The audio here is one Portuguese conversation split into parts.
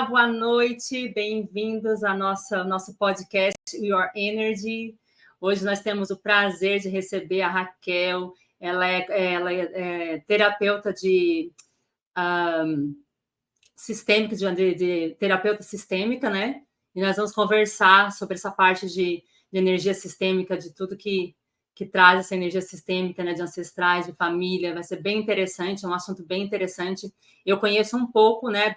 Olá, boa noite, bem-vindos ao nosso podcast Your Energy. Hoje nós temos o prazer de receber a Raquel, ela é terapeuta sistêmica, de terapeuta sistêmica, né? E nós vamos conversar sobre essa parte de energia sistêmica, de tudo que traz essa energia sistêmica, né, de ancestrais, de família. Vai ser bem interessante, é um assunto bem interessante. Eu conheço um pouco, né,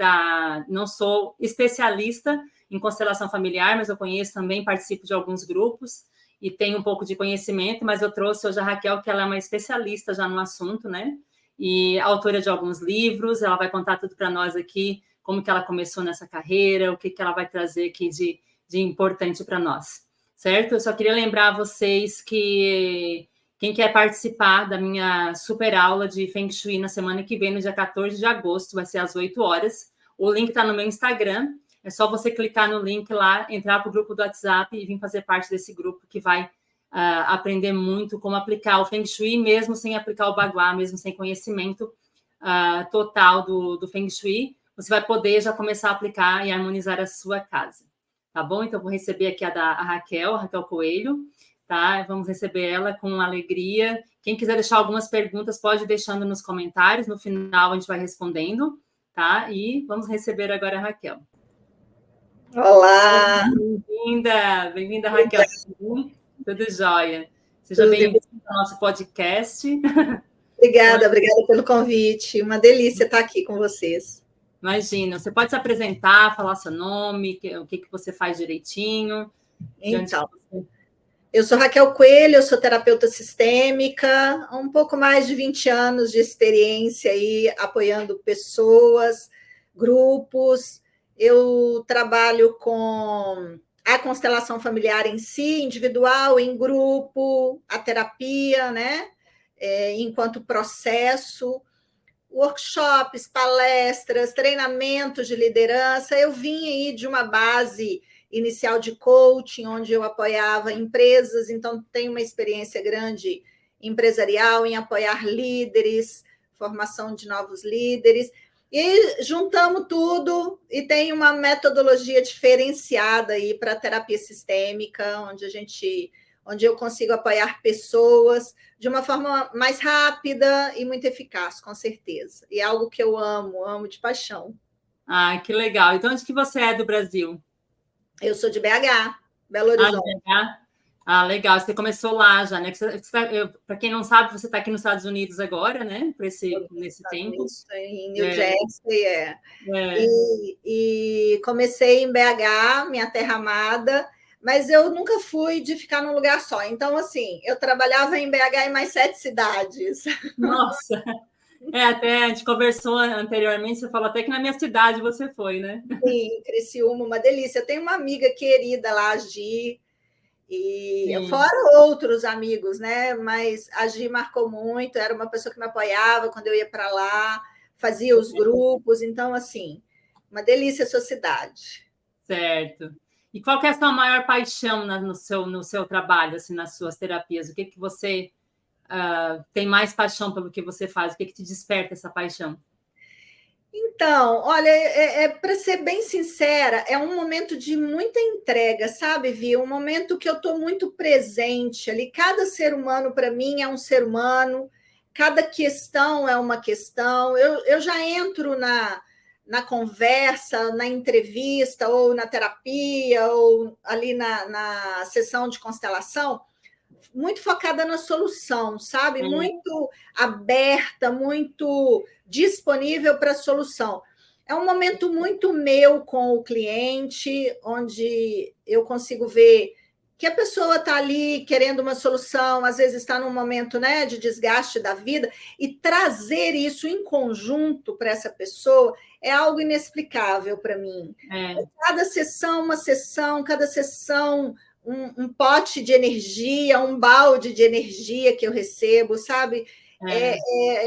não sou especialista em constelação familiar, mas eu conheço também, participo de alguns grupos e tenho um pouco de conhecimento, mas eu trouxe hoje a Raquel, que ela é uma especialista já no assunto, né, e autora de alguns livros. Ela vai contar tudo para nós aqui, como que ela começou nessa carreira, o que ela vai trazer aqui de importante para nós. Certo? Eu só queria lembrar a vocês que quem quer participar da minha super aula de Feng Shui na semana que vem, no dia 14 de agosto, vai ser às 8 horas. O link está no meu Instagram. É só você clicar no link lá, entrar para o grupo do WhatsApp e vir fazer parte desse grupo que vai aprender muito como aplicar o Feng Shui, mesmo sem aplicar o Bagua, mesmo sem conhecimento total do Feng Shui. Você vai poder já começar a aplicar e harmonizar a sua casa. Tá bom? Então, vou receber aqui a Raquel Coelho, tá? Vamos receber ela com alegria. Quem quiser deixar algumas perguntas, pode ir deixando nos comentários. No final, a gente vai respondendo, tá? E vamos receber agora a Raquel. Olá! Bem-vinda, Raquel. Tudo jóia. Seja bem-vinda ao nosso podcast. Obrigada pelo convite. Uma delícia estar aqui com vocês. Imagina, você pode se apresentar, falar seu nome, o que você faz direitinho. Então, eu sou Raquel Coelho, eu sou terapeuta sistêmica, há um pouco mais de 20 anos de experiência aí, apoiando pessoas, grupos. Eu trabalho com a constelação familiar em si, individual, em grupo, a terapia, né? Enquanto processo, workshops, palestras, treinamentos de liderança. Eu vim aí de uma base inicial de coaching, onde eu apoiava empresas, então tenho uma experiência grande empresarial em apoiar líderes, formação de novos líderes, e juntamos tudo e tem uma metodologia diferenciada aí para a terapia sistêmica, onde eu consigo apoiar pessoas de uma forma mais rápida e muito eficaz, com certeza. E é algo que eu amo de paixão. Ah, que legal. Então, onde que você é do Brasil? Eu sou de BH, Belo Horizonte. Legal. Você começou lá já, né? Para quem não sabe, você está aqui nos Estados Unidos agora, né? Nesse tempo. Em New Jersey, E comecei em BH, minha terra amada, mas eu nunca fui de ficar num lugar só. Então, assim, eu trabalhava em BH em mais 7 cidades. Nossa! Até a gente conversou anteriormente, você falou até que na minha cidade você foi, né? Sim, Criciúma, uma delícia. Eu tenho uma amiga querida lá, a Gi, e fora outros amigos, né? Mas a Gi marcou muito, era uma pessoa que me apoiava quando eu ia para lá, fazia os grupos, então, assim, uma delícia a sua cidade. Certo. E qual que é a sua maior paixão no seu trabalho, assim, nas suas terapias? O que você tem mais paixão pelo que você faz? O que te desperta essa paixão? Então, olha, para ser bem sincera, é um momento de muita entrega, sabe, Vi? Um momento que eu estou muito presente ali. Cada ser humano, para mim, é um ser humano, cada questão é uma questão. Eu já entro na conversa, na entrevista, ou na terapia, ou ali na sessão de constelação, muito focada na solução, sabe? Muito aberta, muito disponível para a solução. É um momento muito meu com o cliente, onde eu consigo ver que a pessoa está ali querendo uma solução, às vezes está num momento, né, de desgaste da vida, e trazer isso em conjunto para essa pessoa é algo inexplicável para mim. Cada sessão, uma sessão, cada sessão um pote de energia, um balde de energia que eu recebo, sabe?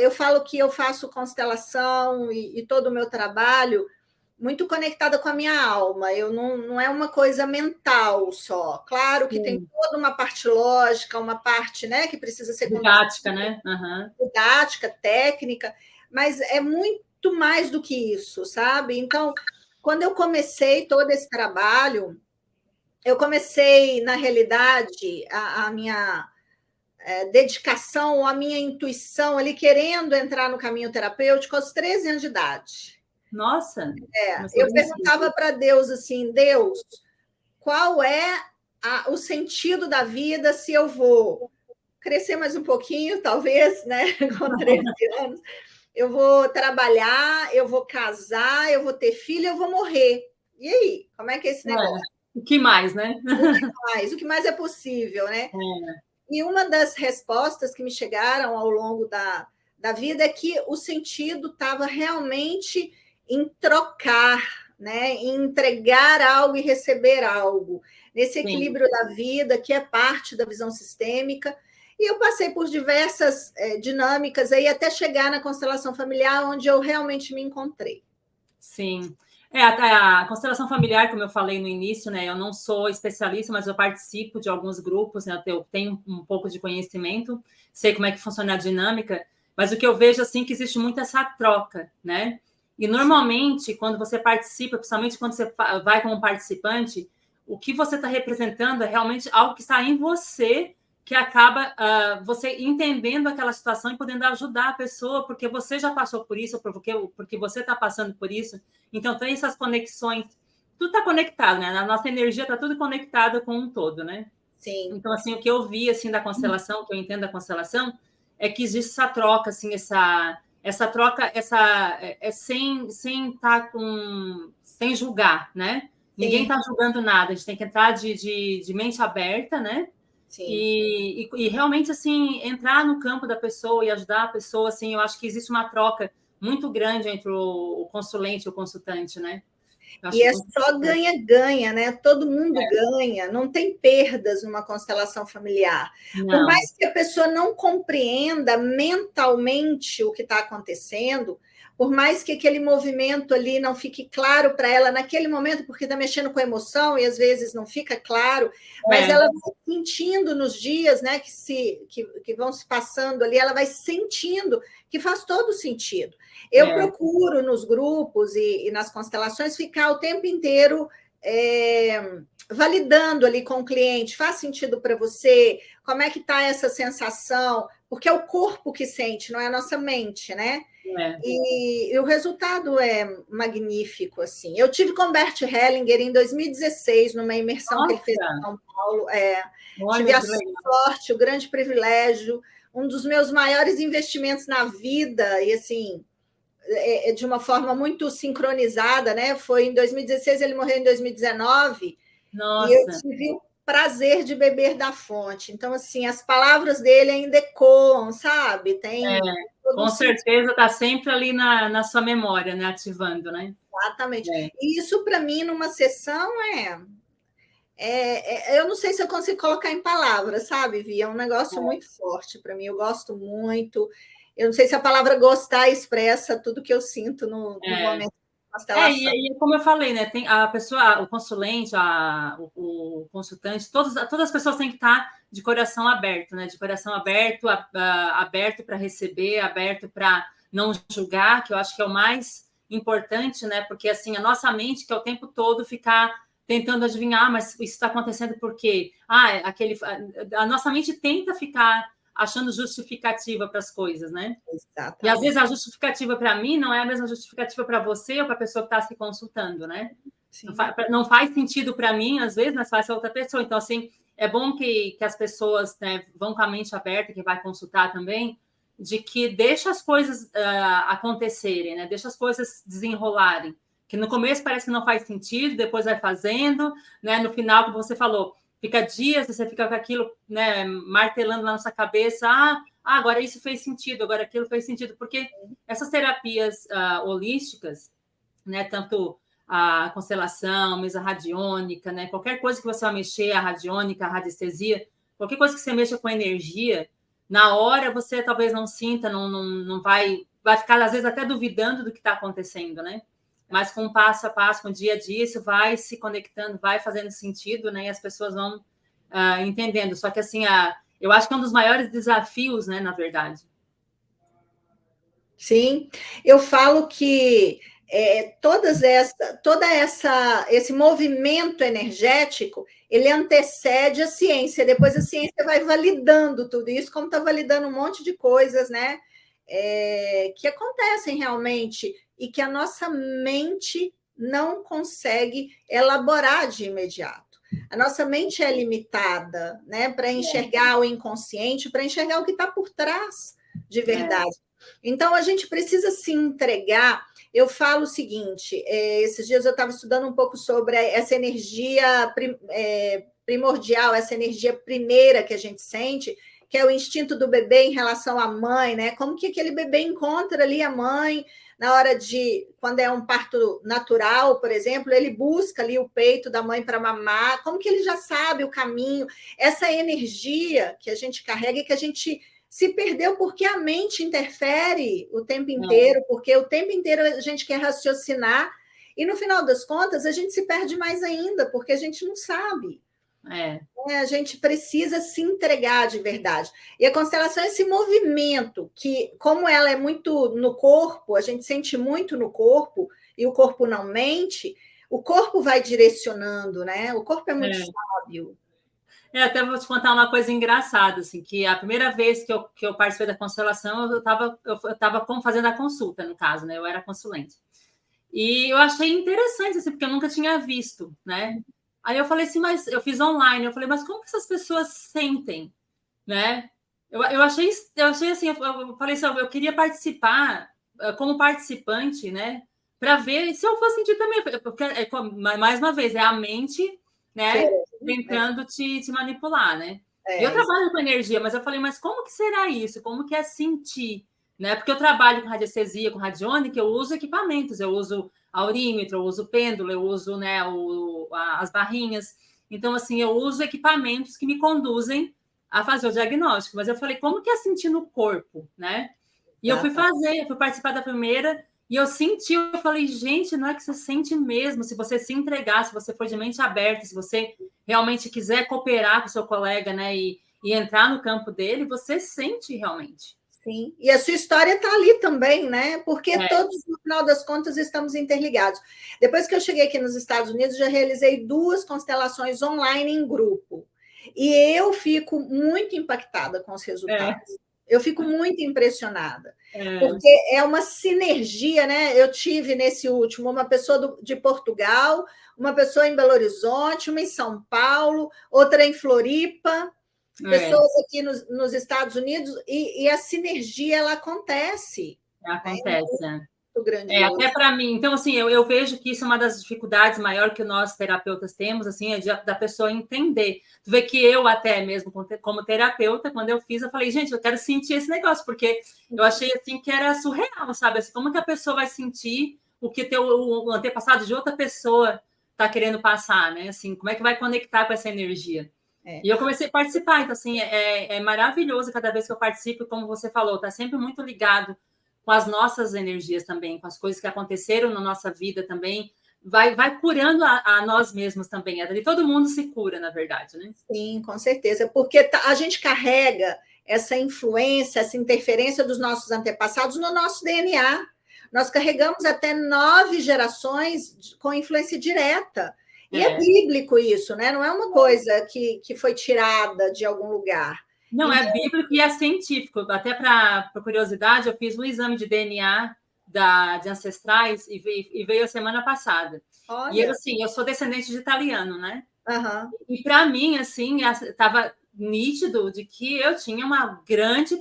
Eu falo que eu faço constelação e todo o meu trabalho muito conectada com a minha alma. Eu não é uma coisa mental só. Claro que tem toda uma parte lógica, uma parte, né, que precisa ser didática, né? Didática, técnica, mas é muito mais do que isso, sabe? Então, quando eu comecei todo esse trabalho, eu comecei, na realidade, a minha dedicação, a minha intuição ali, querendo entrar no caminho terapêutico aos 13 anos de idade. Nossa! Eu perguntava para Deus assim, Deus, qual é o sentido da vida se eu vou crescer mais um pouquinho, talvez, né? Com 13 anos, eu vou trabalhar, eu vou casar, eu vou ter filho, eu vou morrer. E aí, como é que é esse negócio? O que mais, né? O que mais é possível, né? É. E uma das respostas que me chegaram ao longo da vida é que o sentido estava realmente em trocar, né? Em entregar algo e receber algo, nesse equilíbrio Sim. da vida, que é parte da visão sistêmica. E eu passei por diversas dinâmicas aí até chegar na constelação familiar, onde eu realmente me encontrei. Sim. A constelação familiar, como eu falei no início, né? Eu não sou especialista, mas eu participo de alguns grupos, né? Eu tenho um pouco de conhecimento, sei como é que funciona a dinâmica, mas o que eu vejo assim que existe muito essa troca, né? E normalmente, quando você participa, principalmente quando você vai como participante, o que você está representando é realmente algo que está em você, que acaba você entendendo aquela situação e podendo ajudar a pessoa, porque você já passou por isso, porque você está passando por isso. Então, tem essas conexões. Tudo está conectado, né? A nossa energia está tudo conectada com um todo, né? Sim. Então, assim, o que eu vi, assim, da constelação, que eu entendo da constelação, é que existe essa troca, assim, essa troca, sem estar sem julgar, né? Sim. Ninguém está julgando nada, a gente tem que entrar de mente aberta, né? Sim. E realmente, assim, entrar no campo da pessoa e ajudar a pessoa, assim, eu acho que existe uma troca muito grande entre o consulente e o consultante, né? E é só ganha-ganha, né? Todo mundo ganha, não tem perdas numa constelação familiar. Não. Por mais que a pessoa não compreenda mentalmente o que está acontecendo, por mais que aquele movimento ali não fique claro para ela naquele momento, porque está mexendo com a emoção e às vezes não fica claro, mas ela vai sentindo nos dias, né, que vão se passando ali, ela vai sentindo que faz todo sentido. Eu procuro nos grupos e nas constelações ficar o tempo inteiro validando ali com o cliente, faz sentido para você? Como é que está essa sensação? Porque é o corpo que sente, não é a nossa mente, né? E o resultado é magnífico, assim. Eu tive com Bert Hellinger em 2016, numa imersão que ele fez em São Paulo. Tive a sorte, o grande privilégio, um dos meus maiores investimentos na vida, e assim, de uma forma muito sincronizada, né? Foi em 2016, ele morreu em 2019, Nossa. E eu tive o prazer de beber da fonte. Então, assim, as palavras dele ainda ecoam, sabe? Com certeza está sempre ali na sua memória, né? Ativando, né? Exatamente. E isso, para mim, numa sessão, eu não sei se eu consigo colocar em palavras, sabe, Vi? É um negócio muito forte para mim, eu gosto muito. Eu não sei se a palavra gostar expressa tudo que eu sinto no momento da constelação. E como eu falei, né? Tem a pessoa, o consulente, o consultante, todas as pessoas têm que estar de coração aberto, né? De coração aberto, aberto para receber, aberto para não julgar, que eu acho que é o mais importante, né? Porque assim, a nossa mente que é o tempo todo ficar tentando adivinhar, mas isso está acontecendo por quê? A nossa mente tenta ficar achando justificativa para as coisas, né? Exatamente. E às vezes a justificativa para mim não é a mesma justificativa para você ou para a pessoa que está se consultando, né? Não faz sentido para mim, às vezes, mas faz para outra pessoa. Então, assim, é bom que as pessoas, né, vão com a mente aberta, que vai consultar também, de que deixa as coisas acontecerem, né? Deixa as coisas desenrolarem. Que no começo parece que não faz sentido, depois vai fazendo, né? No final, como você falou, fica dias, você fica com aquilo, né, martelando na nossa cabeça, agora isso fez sentido, agora aquilo fez sentido, porque essas terapias holísticas, né, tanto a constelação, mesa radiônica, né, qualquer coisa que você vai mexer, a radiônica, a radiestesia, qualquer coisa que você mexa com energia, na hora você talvez não sinta, não vai ficar, às vezes, até duvidando do que está acontecendo, né? Mas com passo a passo, com dia a dia, isso vai se conectando, vai fazendo sentido, né? E as pessoas vão entendendo. Só que, assim, eu acho que é um dos maiores desafios, né? Na verdade. Sim, eu falo que esse movimento energético, ele antecede a ciência, depois a ciência vai validando tudo isso, como está validando um monte de coisas, né? Que acontecem realmente e que a nossa mente não consegue elaborar de imediato. A nossa mente é limitada, né, para enxergar o inconsciente, para enxergar o que está por trás de verdade. Então, a gente precisa se entregar. Eu falo o seguinte: esses dias eu estava estudando um pouco sobre essa energia primordial, essa energia primeira que a gente sente, que é o instinto do bebê em relação à mãe, né? Como que aquele bebê encontra ali a mãe na hora quando é um parto natural, por exemplo, ele busca ali o peito da mãe para mamar, como que ele já sabe o caminho, essa energia que a gente carrega e que a gente se perdeu porque a mente interfere o tempo inteiro, porque o tempo inteiro a gente quer raciocinar e no final das contas a gente se perde mais ainda, porque a gente não sabe. A gente precisa se entregar de verdade. E a constelação é esse movimento que, como ela é muito no corpo, a gente sente muito no corpo, e o corpo não mente, o corpo vai direcionando, né? O corpo é muito sábio. Até vou te contar uma coisa engraçada, assim, que a primeira vez que eu participei da constelação, eu estava fazendo a consulta, no caso, né? Eu era consulente. E eu achei interessante, assim, porque eu nunca tinha visto, né? Aí eu falei assim, mas eu fiz online, eu falei, mas como que essas pessoas sentem, né? Eu achei assim, eu falei assim, eu queria participar como participante, né? Para ver se eu fosse sentir também, porque mais uma vez é a mente, né? Tentando te manipular, né? Eu trabalho com energia, mas eu falei, mas como que será isso? Como que é sentir, né? Porque eu trabalho com radiestesia, com radiônica, eu uso equipamentos, eu uso aurímetro, eu uso pêndulo, eu uso, né, as barrinhas. Então, assim, eu uso equipamentos que me conduzem a fazer o diagnóstico. Mas eu falei, como que é sentir no corpo, né? E eu fui participar da primeira, e eu senti, eu falei, gente, não é que você sente mesmo, se você se entregar, se você for de mente aberta, se você realmente quiser cooperar com o seu colega, né, e entrar no campo dele, você sente realmente. Sim, e a sua história está ali também, né? Porque todos, no final das contas, estamos interligados. Depois que eu cheguei aqui nos Estados Unidos, já realizei 2 constelações online em grupo. E eu fico muito impactada com os resultados. Eu fico muito impressionada. Porque é uma sinergia, né? Eu tive nesse último uma pessoa de Portugal, uma pessoa em Belo Horizonte, uma em São Paulo, outra em Floripa, pessoas aqui nos Estados Unidos, e a sinergia ela acontece. Acontece. Muito grandioso. Até para mim. Então, assim, eu vejo que isso é uma das dificuldades maiores que nós terapeutas temos, assim, da pessoa entender. Tu vê que eu até mesmo, como terapeuta, quando eu fiz, eu falei, gente, eu quero sentir esse negócio, porque eu achei, assim, que era surreal, sabe? Assim, como que a pessoa vai sentir o que o antepassado de outra pessoa está querendo passar, né? Assim, como é que vai conectar com essa energia? E eu comecei a participar, então, assim, é maravilhoso cada vez que eu participo, como você falou, está sempre muito ligado com as nossas energias também, com as coisas que aconteceram na nossa vida também, vai curando a nós mesmos também. Ali todo mundo se cura, na verdade, né? Sim, com certeza, porque a gente carrega essa influência, essa interferência dos nossos antepassados no nosso DNA. Nós carregamos até 9 gerações com influência direta. E é bíblico isso, né? Não é uma coisa que foi tirada de algum lugar. Não, é bíblico e é científico. Até para curiosidade, eu fiz um exame de DNA de ancestrais e veio a semana passada. Olha. E eu, assim, eu sou descendente de italiano, né? Uhum. E para mim, assim, estava nítido de que eu tinha uma grande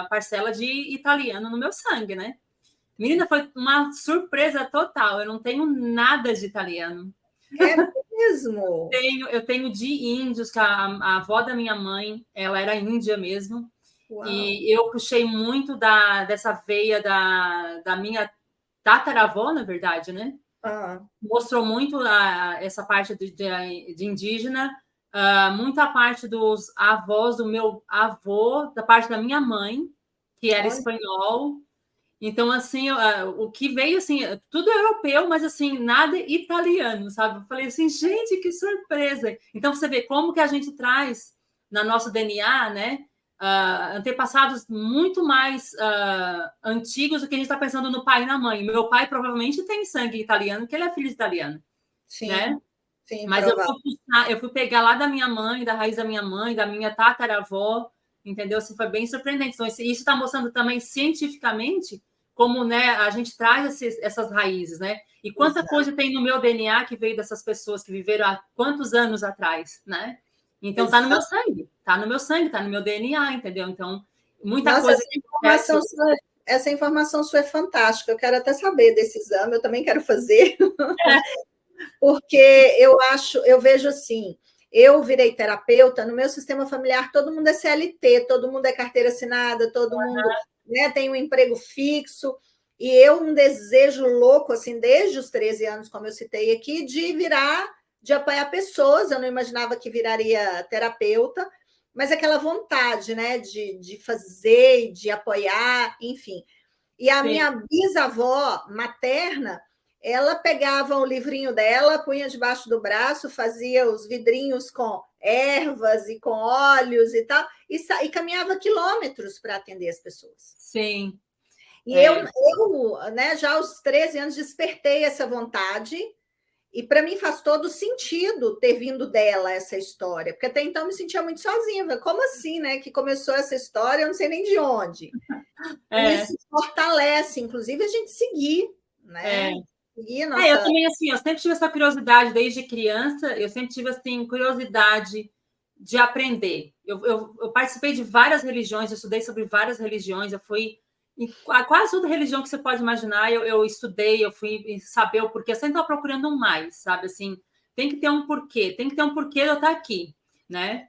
parcela de italiano no meu sangue, né? Menina, foi uma surpresa total. Eu não tenho nada de italiano. É mesmo? Eu tenho de índios, que a avó da minha mãe, ela era índia mesmo. Uau. E eu puxei muito dessa veia da minha tataravó, na verdade, né? Mostrou muito essa parte de indígena, muito a parte dos avós do meu avô, da parte da minha mãe, que era espanhol. Então, assim, o que veio, assim, tudo europeu, mas, assim, nada italiano, sabe? Eu falei assim, gente, que surpresa! Então, você vê como que a gente traz na nosso DNA, né? antepassados muito mais antigos do que a gente está pensando no pai e na mãe. Meu pai provavelmente tem sangue italiano, porque ele é filho de italiano. Sim, né? sim, Mas eu fui pegar lá da minha mãe, da raiz da minha mãe, da minha tataravó, entendeu? Assim, foi bem surpreendente. Então, isso está mostrando também cientificamente como, né, a gente traz essas raízes, né? E quanta coisa tem no meu DNA que veio dessas pessoas que viveram há quantos anos atrás, né? Então, está no meu sangue, está no meu DNA, entendeu? Então, muita coisa que essa informação sua é fantástica. Eu quero até saber desse exame, eu também quero fazer. Porque eu vejo assim, eu virei terapeuta, no meu sistema familiar todo mundo é CLT, todo mundo é carteira assinada, todo mundo, né, tem um emprego fixo, e eu um desejo louco, assim, desde os 13 anos, como eu citei aqui, de apoiar pessoas, eu não imaginava que viraria terapeuta, mas aquela vontade, né, de fazer, de apoiar, enfim. E a minha bisavó materna, ela pegava o livrinho dela, punha debaixo do braço, fazia os vidrinhos com ervas e com óleos e tal, e caminhava quilômetros para atender as pessoas. Sim. E eu né, já aos 13 anos, despertei essa vontade, e para mim faz todo sentido ter vindo dela essa história, porque até então eu me sentia muito sozinha. Como assim, né? Que começou essa história, eu não sei nem de onde. Isso fortalece, inclusive, a gente seguir, né? Eu também, assim, eu sempre tive essa curiosidade desde criança, eu sempre tive, assim, curiosidade de aprender. Eu participei de várias religiões, eu estudei sobre várias religiões, eu fui em quase toda religião que você pode imaginar, eu estudei, eu fui saber o porquê, eu sempre estou procurando um mais, sabe, assim, tem que ter um porquê de eu estar aqui, né?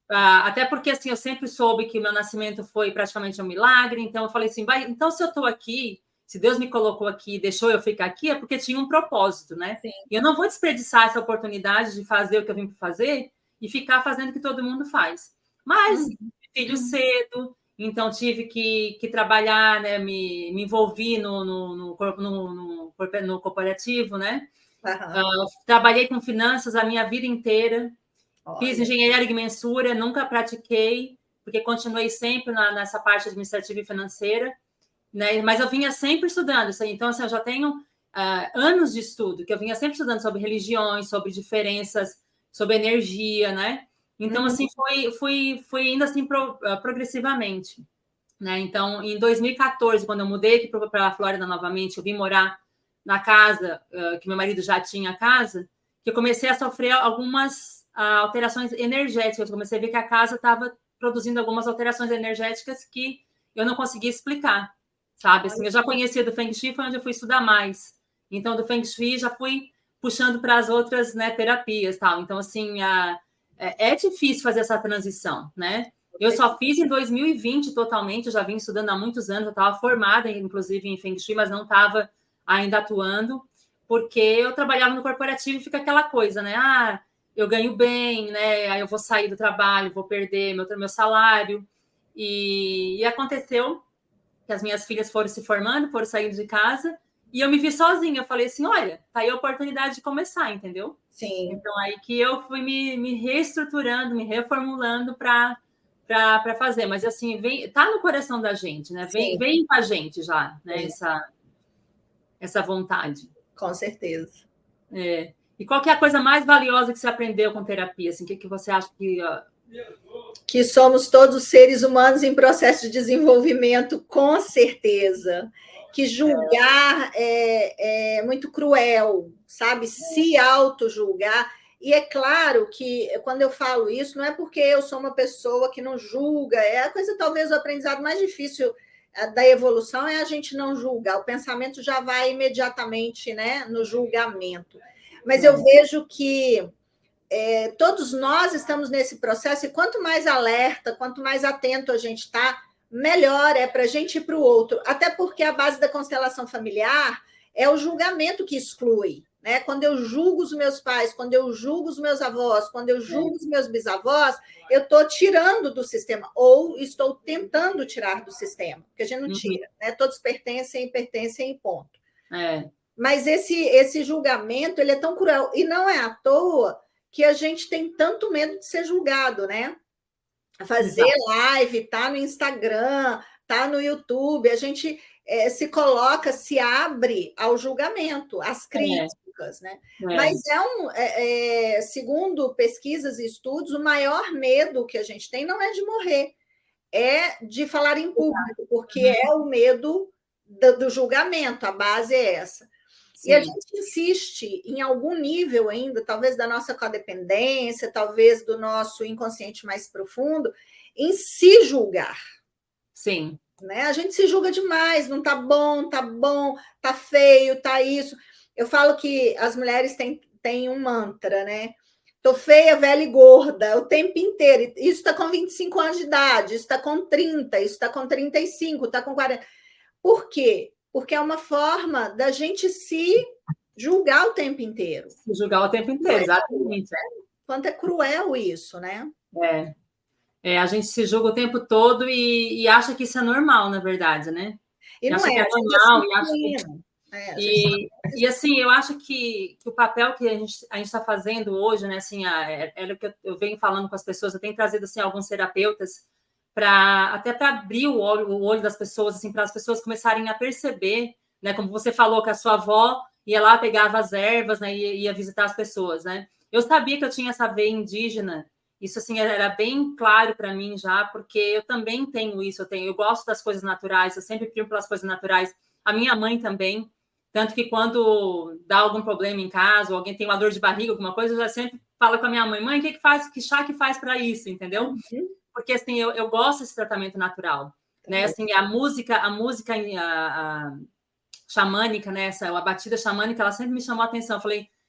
Até porque, assim, eu sempre soube que o meu nascimento foi praticamente um milagre, então eu falei assim, então se eu estou aqui, se Deus me colocou aqui e deixou eu ficar aqui, é porque tinha um propósito, né? Sim. E eu não vou desperdiçar essa oportunidade de fazer o que eu vim para fazer e ficar fazendo o que todo mundo faz. Mas, filho cedo, então tive que trabalhar, né? Me envolvi no corporativo, né? Trabalhei com finanças a minha vida inteira. Fiz engenharia de mensura, nunca pratiquei, porque continuei sempre nessa parte administrativa e financeira, né? Mas eu vinha sempre estudando isso aí. Então, assim, eu já tenho anos de estudo, que eu vinha sempre estudando sobre religiões, sobre diferenças, sobre energia, né? Então, assim, fui indo assim progressivamente, né? Então, em 2014, quando eu mudei aqui para a Flórida novamente, eu vim morar na casa que meu marido já tinha casa, que eu comecei a sofrer algumas alterações energéticas. Eu comecei a ver que a casa estava produzindo algumas alterações energéticas que eu não conseguia explicar, sabe? Assim, eu já conhecia do Feng Shui, foi onde eu fui estudar mais. Então, do Feng Shui, já fui puxando para as outras, né, terapias, tal. Então, assim, é difícil fazer essa transição, né? Eu só fiz em 2020 totalmente, eu já vim estudando há muitos anos, eu estava formada, inclusive, em Feng Shui, mas não estava ainda atuando, porque eu trabalhava no corporativo e fica aquela coisa, né? Eu ganho bem, né? Aí eu vou sair do trabalho, vou perder meu salário. E aconteceu que as minhas filhas foram se formando, foram saindo de casa, e eu me vi sozinha. Eu falei assim, olha, tá aí a oportunidade de começar, entendeu? Sim. Então, aí que eu fui me reestruturando, me reformulando para fazer. Mas, assim, tá no coração da gente, né? Vem com a gente já, né? Essa vontade. Com certeza. E qual que é a coisa mais valiosa que você aprendeu com terapia? Assim, o que você acha que somos todos seres humanos em processo de desenvolvimento, com certeza. Que julgar é muito cruel, sabe? Se auto-julgar. E é claro que, quando eu falo isso, não é porque eu sou uma pessoa que não julga, é a coisa, talvez, o aprendizado mais difícil da evolução é a gente não julgar. O pensamento já vai imediatamente, né, no julgamento. Mas eu vejo que todos nós estamos nesse processo, e quanto mais alerta, quanto mais atento a gente está, melhor é para a gente ir para o outro. Até porque a base da constelação familiar é o julgamento que exclui. Né? Quando eu julgo os meus pais, quando eu julgo os meus avós, quando eu julgo os meus bisavós, eu estou tirando do sistema, ou estou tentando tirar do sistema, porque a gente não tira. Né? Todos pertencem e ponto. Mas esse julgamento ele é tão cruel, e não é à toa que a gente tem tanto medo de ser julgado, né? fazer live, tá no Instagram, tá no YouTube, a gente se coloca, se abre ao julgamento, às críticas, né? Mas segundo pesquisas e estudos, o maior medo que a gente tem não é de morrer, é de falar em público, porque é o medo do julgamento, a base é essa. Sim. E a gente insiste em algum nível ainda, talvez da nossa codependência, talvez do nosso inconsciente mais profundo, em se julgar. Sim. Né? A gente se julga demais, não tá bom, tá feio, tá isso. Eu falo que as mulheres têm um mantra, né? Tô feia, velha e gorda o tempo inteiro. Isso está com 25 anos de idade, isso está com 30, isso está com 35, está com 40. Por quê? Porque é uma forma da gente se julgar o tempo inteiro. Se julgar o tempo inteiro, exatamente. Quanto é cruel isso, né? A gente se julga o tempo todo e acha que isso é normal, na verdade, né? E não é, que é normal, e acha que... E assim, eu acho que o papel que a gente está fazendo hoje, né? Assim, é o que eu venho falando com as pessoas, eu tenho trazido assim, alguns terapeutas até para abrir o olho das pessoas, assim, para as pessoas começarem a perceber, né? Como você falou, que a sua avó ia lá, pegava as ervas, né? E ia visitar as pessoas, né? Eu sabia que eu tinha essa veia indígena, isso assim era bem claro para mim já, porque eu também tenho isso, eu gosto das coisas naturais, eu sempre primo pelas coisas naturais. A minha mãe também, tanto que quando dá algum problema em casa, ou alguém tem uma dor de barriga, alguma coisa, eu já sempre falo com a minha mãe, mãe, o que faz, que chá que faz para isso, entendeu? Uhum. Porque assim, eu gosto desse tratamento natural, né? Assim, a música xamânica, né? A batida xamânica, ela sempre me chamou a atenção.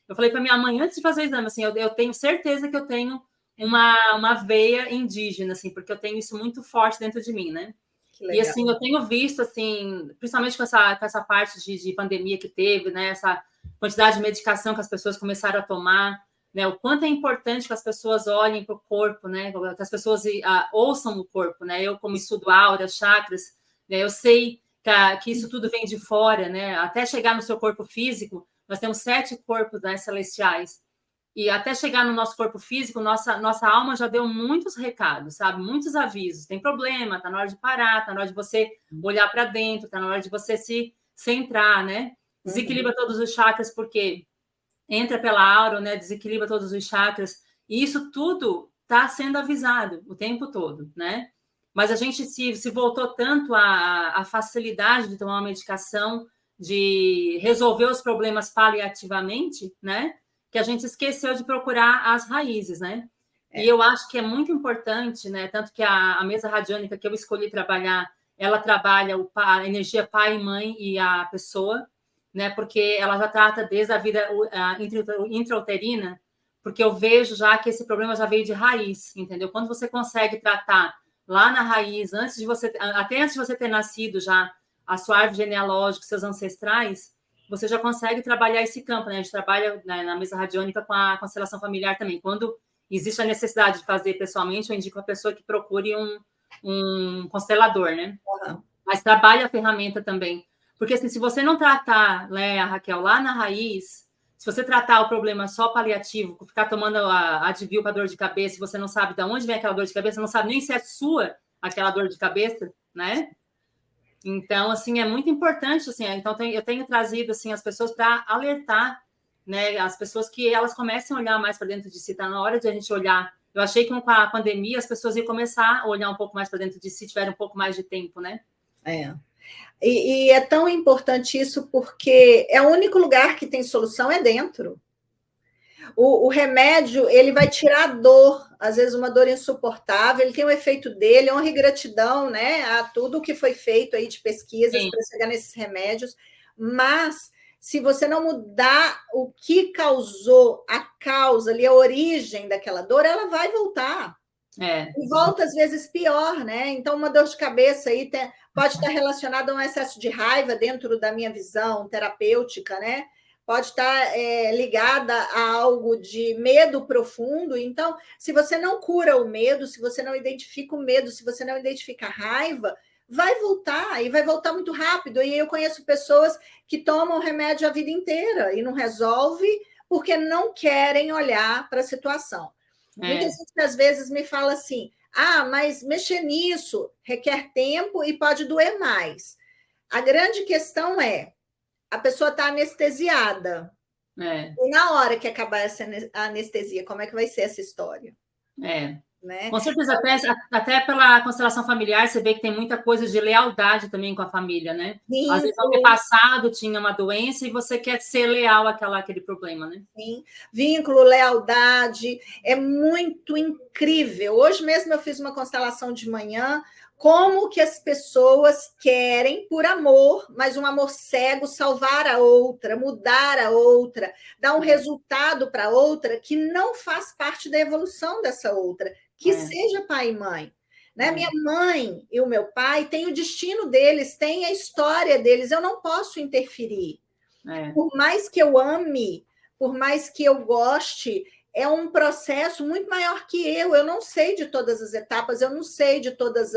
Eu falei para minha mãe antes de fazer o exame, assim, eu tenho certeza que eu tenho uma veia indígena, assim, porque eu tenho isso muito forte dentro de mim, né? E assim, eu tenho visto, assim, principalmente com essa parte de pandemia que teve, né? Essa quantidade de medicação que as pessoas começaram a tomar, né? O quanto é importante que as pessoas olhem para o corpo, né? Que as pessoas ouçam o corpo, né? Eu, como estudo auras, chakras, né? Eu sei que isso tudo vem de fora, né? Até chegar no seu corpo físico, nós temos 7 corpos, né, celestiais. E até chegar no nosso corpo físico, nossa alma já deu muitos recados, sabe? Muitos avisos. Tem problema, tá na hora de parar, tá na hora de você olhar para dentro, tá na hora de você se centrar, né? Desequilibra todos os chakras, porque entra pela aura, né? Desequilibra todos os chakras. E isso tudo tá sendo avisado o tempo todo, né? Mas a gente se voltou tanto à facilidade de tomar uma medicação, de resolver os problemas paliativamente, né? Que a gente esqueceu de procurar as raízes, né? E eu acho que é muito importante, né? Tanto que a mesa radiônica que eu escolhi trabalhar, ela trabalha a energia pai e mãe e a pessoa, né? Porque ela já trata desde a vida intrauterina, porque eu vejo já que esse problema já veio de raiz, entendeu? Quando você consegue tratar lá na raiz, até antes de você ter nascido já, a sua árvore genealógica, seus ancestrais, você já consegue trabalhar esse campo, né? A gente trabalha na mesa radiônica com a constelação familiar também. Quando existe a necessidade de fazer pessoalmente, eu indico a pessoa que procure um constelador, né? Uhum. Mas trabalha a ferramenta também. Porque assim, se você não tratar, né, a Raquel, lá na raiz, se você tratar o problema só paliativo, ficar tomando a Advil para dor de cabeça, e você não sabe de onde vem aquela dor de cabeça, não sabe nem se é sua aquela dor de cabeça, né? Então, assim, é muito importante, assim, então eu tenho trazido, assim, as pessoas para alertar, né, as pessoas que elas comecem a olhar mais para dentro de si, tá na hora de a gente olhar. Eu achei que com a pandemia as pessoas iam começar a olhar um pouco mais para dentro de si, tiveram um pouco mais de tempo, né? E é tão importante isso porque é o único lugar que tem solução é dentro. O remédio, ele vai tirar a dor, às vezes uma dor insuportável, ele tem o efeito dele, honra e gratidão, né, a tudo que foi feito aí de pesquisas para chegar nesses remédios, mas se você não mudar o que causou a causa ali, a origem daquela dor, ela vai voltar. E volta às vezes pior, né? Então, uma dor de cabeça aí pode estar relacionada a um excesso de raiva dentro da minha visão terapêutica, né? Pode estar ligada a algo de medo profundo. Então, se você não cura o medo, se você não identifica o medo, se você não identifica a raiva, vai voltar, e vai voltar muito rápido. E eu conheço pessoas que tomam remédio a vida inteira e não resolve porque não querem olhar para a situação. Muita gente, às vezes, me fala assim, Ah, mas mexer nisso requer tempo e pode doer mais. A grande questão é, a pessoa está anestesiada. É, E na hora que acabar essa anestesia, como é que vai ser essa história? é. Né? Com certeza, até pela constelação familiar, você vê que tem muita coisa de lealdade também com a família, né? Às vezes, no passado tinha uma doença e você quer ser leal àquele problema, né? Sim. Vínculo, lealdade, é muito incrível. Hoje mesmo eu fiz uma constelação de manhã, como que as pessoas querem, por amor, mas um amor cego, salvar a outra, mudar a outra, dar um resultado para a outra que não faz parte da evolução dessa outra, que seja pai e mãe. Né? Minha mãe e o meu pai têm o destino deles, têm a história deles, eu não posso interferir. Por mais que eu ame, por mais que eu goste, é um processo muito maior que eu não sei de todas as etapas, eu não sei de todas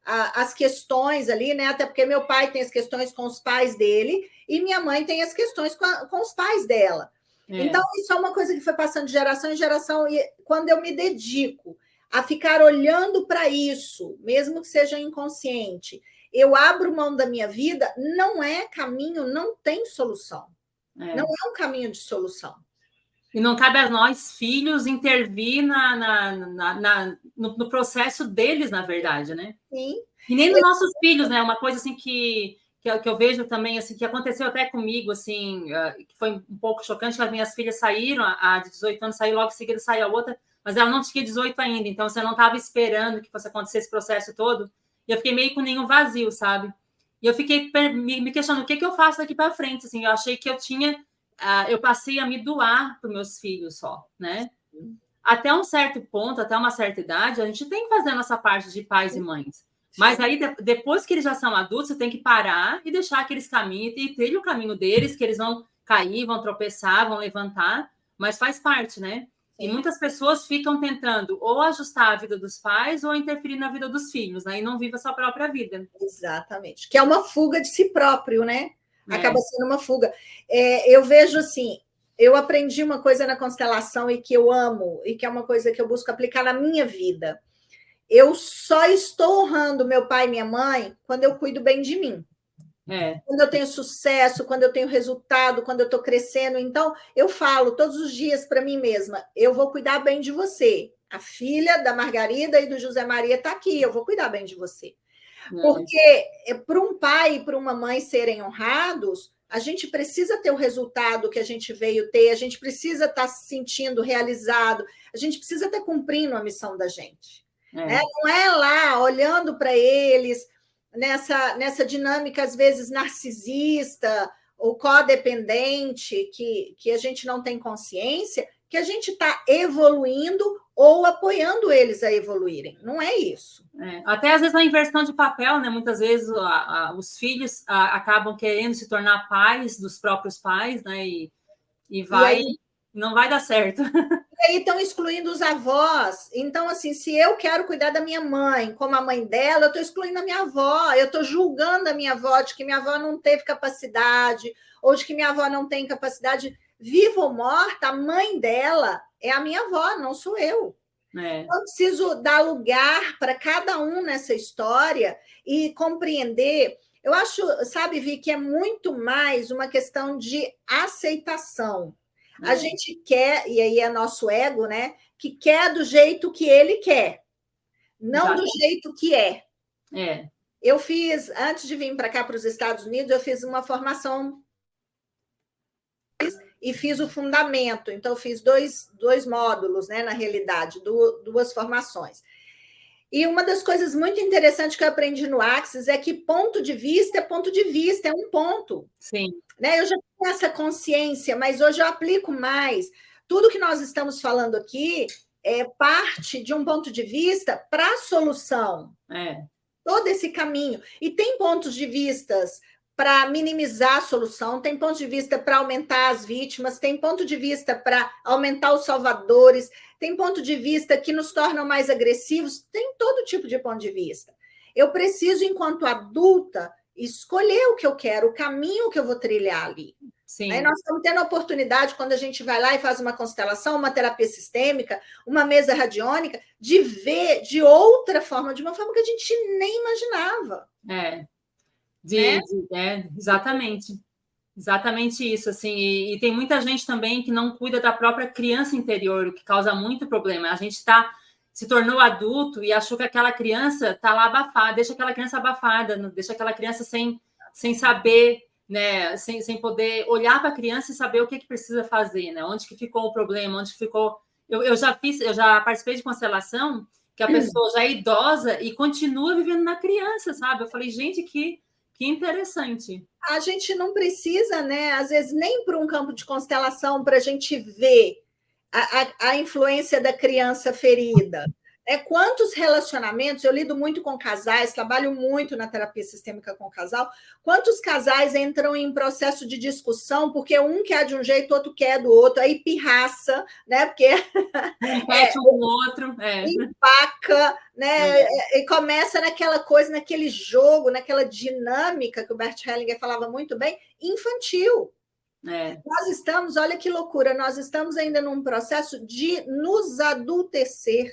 as questões ali, né? Até porque meu pai tem as questões com os pais dele e minha mãe tem as questões com os pais dela. Então, isso é uma coisa que foi passando de geração em geração, e quando eu me dedico a ficar olhando para isso, mesmo que seja inconsciente, eu abro mão da minha vida, não é caminho, não tem solução. Não é um caminho de solução. E não cabe a nós, filhos, intervir no processo deles, na verdade, né? Sim. E nem nos nossos filhos, né? Uma coisa assim que eu vejo também, assim, que aconteceu até comigo, assim, que foi um pouco chocante, que as minhas filhas saíram, a de 18 anos saiu, logo em seguida saiu a outra, mas ela não tinha 18 ainda, então você não estava esperando que fosse acontecer esse processo todo, e eu fiquei meio com nenhum vazio, sabe? E eu fiquei me questionando o que eu faço daqui para frente, assim, eu achei que eu passei a me doar para meus filhos só, né? Até um certo ponto, até uma certa idade, a gente tem que fazer a nossa parte de pais e mães. Mas aí, depois que eles já são adultos, você tem que parar e deixar que eles caminhem e ter o caminho deles, que eles vão cair, vão tropeçar, vão levantar, mas faz parte, né? Sim. E muitas pessoas ficam tentando ou ajustar a vida dos pais ou interferir na vida dos filhos, né? E não vive a sua própria vida. Exatamente. Que é uma fuga de si próprio, né? Acaba sendo uma fuga. Eu vejo assim, eu aprendi uma coisa na constelação e que eu amo, e que é uma coisa que eu busco aplicar na minha vida. Eu só estou honrando meu pai e minha mãe quando eu cuido bem de mim. Quando eu tenho sucesso, quando eu tenho resultado, quando eu estou crescendo. Então, eu falo todos os dias para mim mesma, eu vou cuidar bem de você. A filha da Margarida e do José Maria está aqui, eu vou cuidar bem de você. Porque para um pai e para uma mãe serem honrados, a gente precisa ter o resultado que a gente veio ter, a gente precisa estar se sentindo realizado, a gente precisa estar cumprindo a missão da gente. Né? Não é lá olhando para eles nessa dinâmica, às vezes, narcisista ou codependente, que a gente não tem consciência, que a gente está evoluindo ou apoiando eles a evoluírem. Não é isso. Até às vezes na inversão de papel, né? Muitas vezes os filhos acabam querendo se tornar pais dos próprios pais, né? Não vai dar certo. E aí estão excluindo os avós. Então, assim, se eu quero cuidar da minha mãe como a mãe dela, eu estou excluindo a minha avó, eu estou julgando a minha avó de que minha avó não teve capacidade, ou de que minha avó não tem capacidade. Viva ou morta, a mãe dela é a minha avó, não sou eu. Eu preciso dar lugar para cada um nessa história e compreender. Eu acho, sabe, Vi, que é muito mais uma questão de aceitação. A gente quer, e aí é nosso ego, né? Que quer do jeito que ele quer, não do jeito que é. Eu fiz, antes de vir para cá, para os Estados Unidos, eu fiz uma formação e fiz o fundamento. Então, fiz dois módulos, né, na realidade, duas formações. E uma das coisas muito interessantes que eu aprendi no Axis é que ponto de vista é ponto de vista, é um ponto. Sim. Né? Eu já tenho essa consciência, mas hoje eu aplico mais. Tudo que nós estamos falando aqui é parte de um ponto de vista para a solução. Todo esse caminho. E tem pontos de vistas para minimizar a solução, tem ponto de vista para aumentar as vítimas, tem ponto de vista para aumentar os salvadores, tem ponto de vista que nos tornam mais agressivos, tem todo tipo de ponto de vista. Eu preciso, enquanto adulta, escolher o que eu quero, o caminho que eu vou trilhar ali. Aí Sim. nós estamos tendo a oportunidade, quando a gente vai lá e faz uma constelação, uma terapia sistêmica, uma mesa radiônica, de ver de outra forma, de uma forma que a gente nem imaginava. É, Né? exatamente. Exatamente isso, assim, e tem muita gente também que não cuida da própria criança interior, o que causa muito problema. A gente se tornou adulto e achou que aquela criança está lá abafada, deixa aquela criança abafada, deixa aquela criança sem saber, né, sem poder olhar para a criança e saber o que precisa fazer, né? Onde que ficou o problema, onde ficou. Eu já participei de constelação que a pessoa já é idosa e continua vivendo na criança, sabe? Eu falei, gente, que interessante. A gente não precisa, né, às vezes, nem para um campo de constelação para a gente ver a influência da criança ferida. Quantos relacionamentos, eu lido muito com casais, trabalho muito na terapia sistêmica com casal, quantos casais entram em processo de discussão porque um quer de um jeito, outro quer do outro, aí pirraça, né? Porque compete um com o outro, empaca, né? E começa naquela coisa, naquele jogo, naquela dinâmica que o Bert Hellinger falava muito bem, infantil. Nós estamos, olha que loucura, nós estamos ainda num processo de nos adultecer.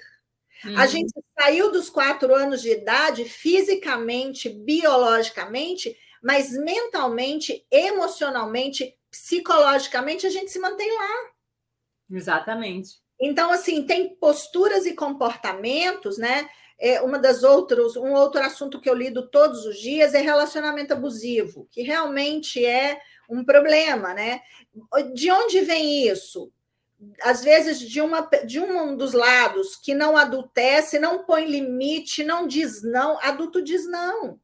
A gente saiu dos 4 anos de idade, fisicamente, biologicamente, mas mentalmente, emocionalmente, psicologicamente, a gente se mantém lá. Exatamente. Então, assim, tem posturas e comportamentos, né? Um outro assunto que eu lido todos os dias é relacionamento abusivo, que realmente é um problema, né? De onde vem isso? Às vezes de um dos lados que não adultece, não põe limite, não diz não, adulto diz não.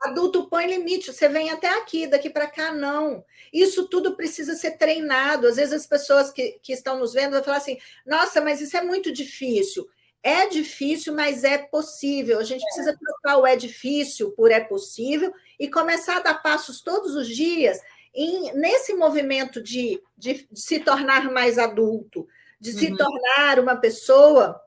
Adulto põe limite, você vem até aqui, daqui para cá, não. Isso tudo precisa ser treinado. Às vezes as pessoas que estão nos vendo vão falar assim: nossa, mas isso é muito difícil. É difícil, mas é possível. A gente precisa trocar o é difícil por é possível e começar a dar passos todos os dias nesse movimento de se tornar mais adulto, de se tornar uma pessoa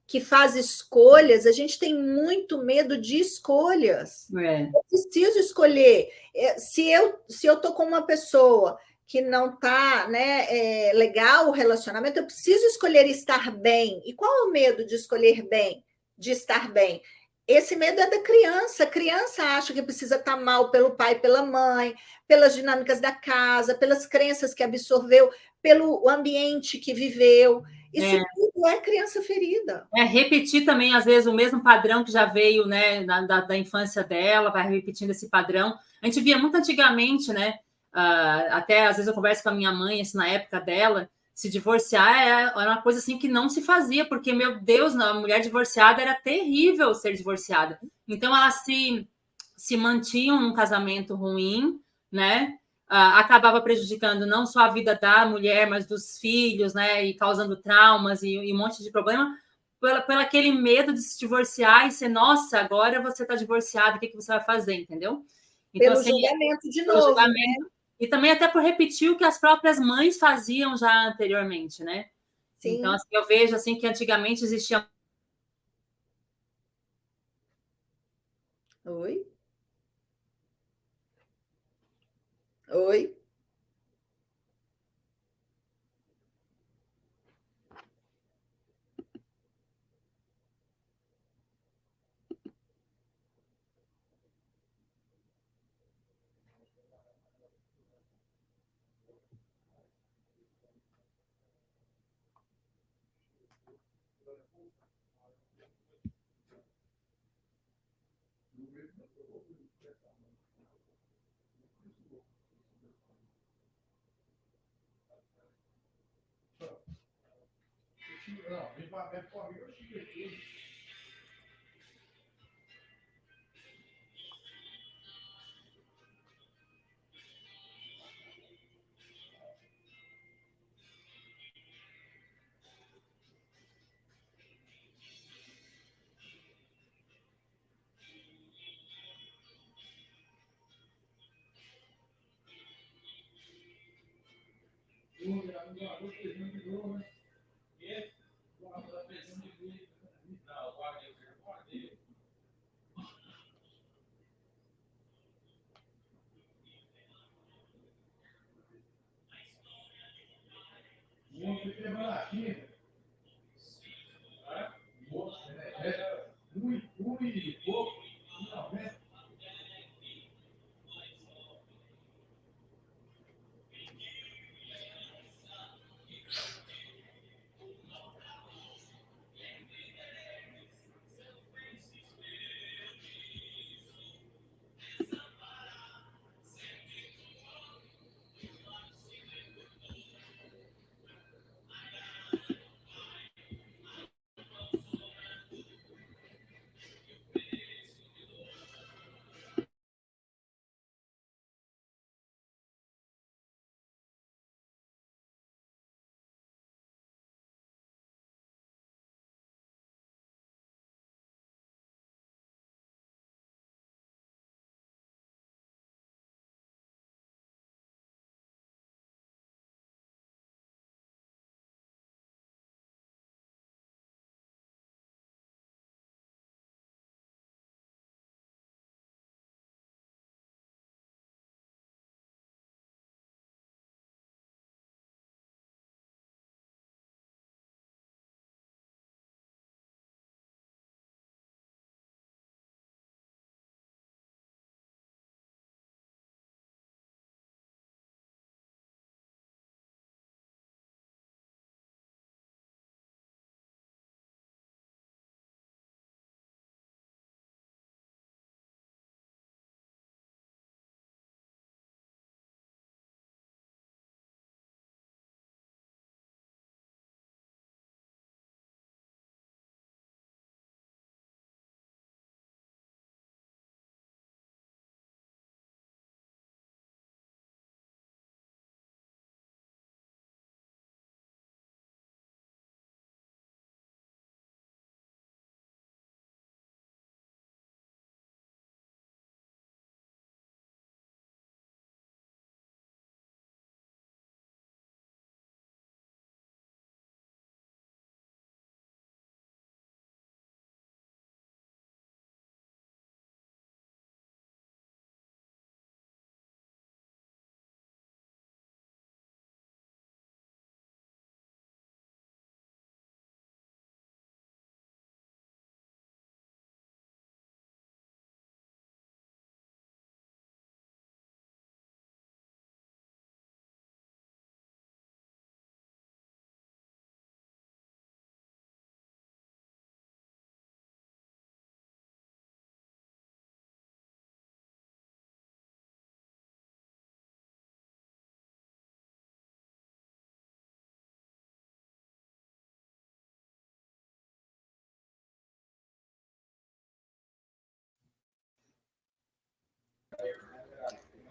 que faz escolhas. A gente tem muito medo de escolhas. Eu preciso escolher. Se eu estou com uma pessoa que não está, né, legal o relacionamento, eu preciso escolher estar bem. E qual é o medo de escolher bem, de estar bem? Esse medo é da criança. A criança acha que precisa estar mal pelo pai, pela mãe, pelas dinâmicas da casa, pelas crenças que absorveu, pelo ambiente que viveu. Isso tudo é criança ferida. Repetir também, às vezes, o mesmo padrão que já veio, né, da infância dela, vai repetindo esse padrão. A gente via muito antigamente, né? Até às vezes eu converso com a minha mãe, assim, na época dela, se divorciar era uma coisa assim que não se fazia, porque, meu Deus, a mulher divorciada era terrível ser divorciada. Então, elas se mantinham num casamento ruim, né? Acabava prejudicando não só a vida da mulher, mas dos filhos, né? E causando traumas e um monte de problema, pelo aquele medo de se divorciar e ser, nossa, agora você está divorciado, o que você vai fazer, entendeu? Então, pelo assim, julgamento de novo, julgamento, né? E também até por repetir o que as próprias mães faziam já anteriormente, né? Sim. Então, assim, eu vejo assim que antigamente existia. Oi? Oi?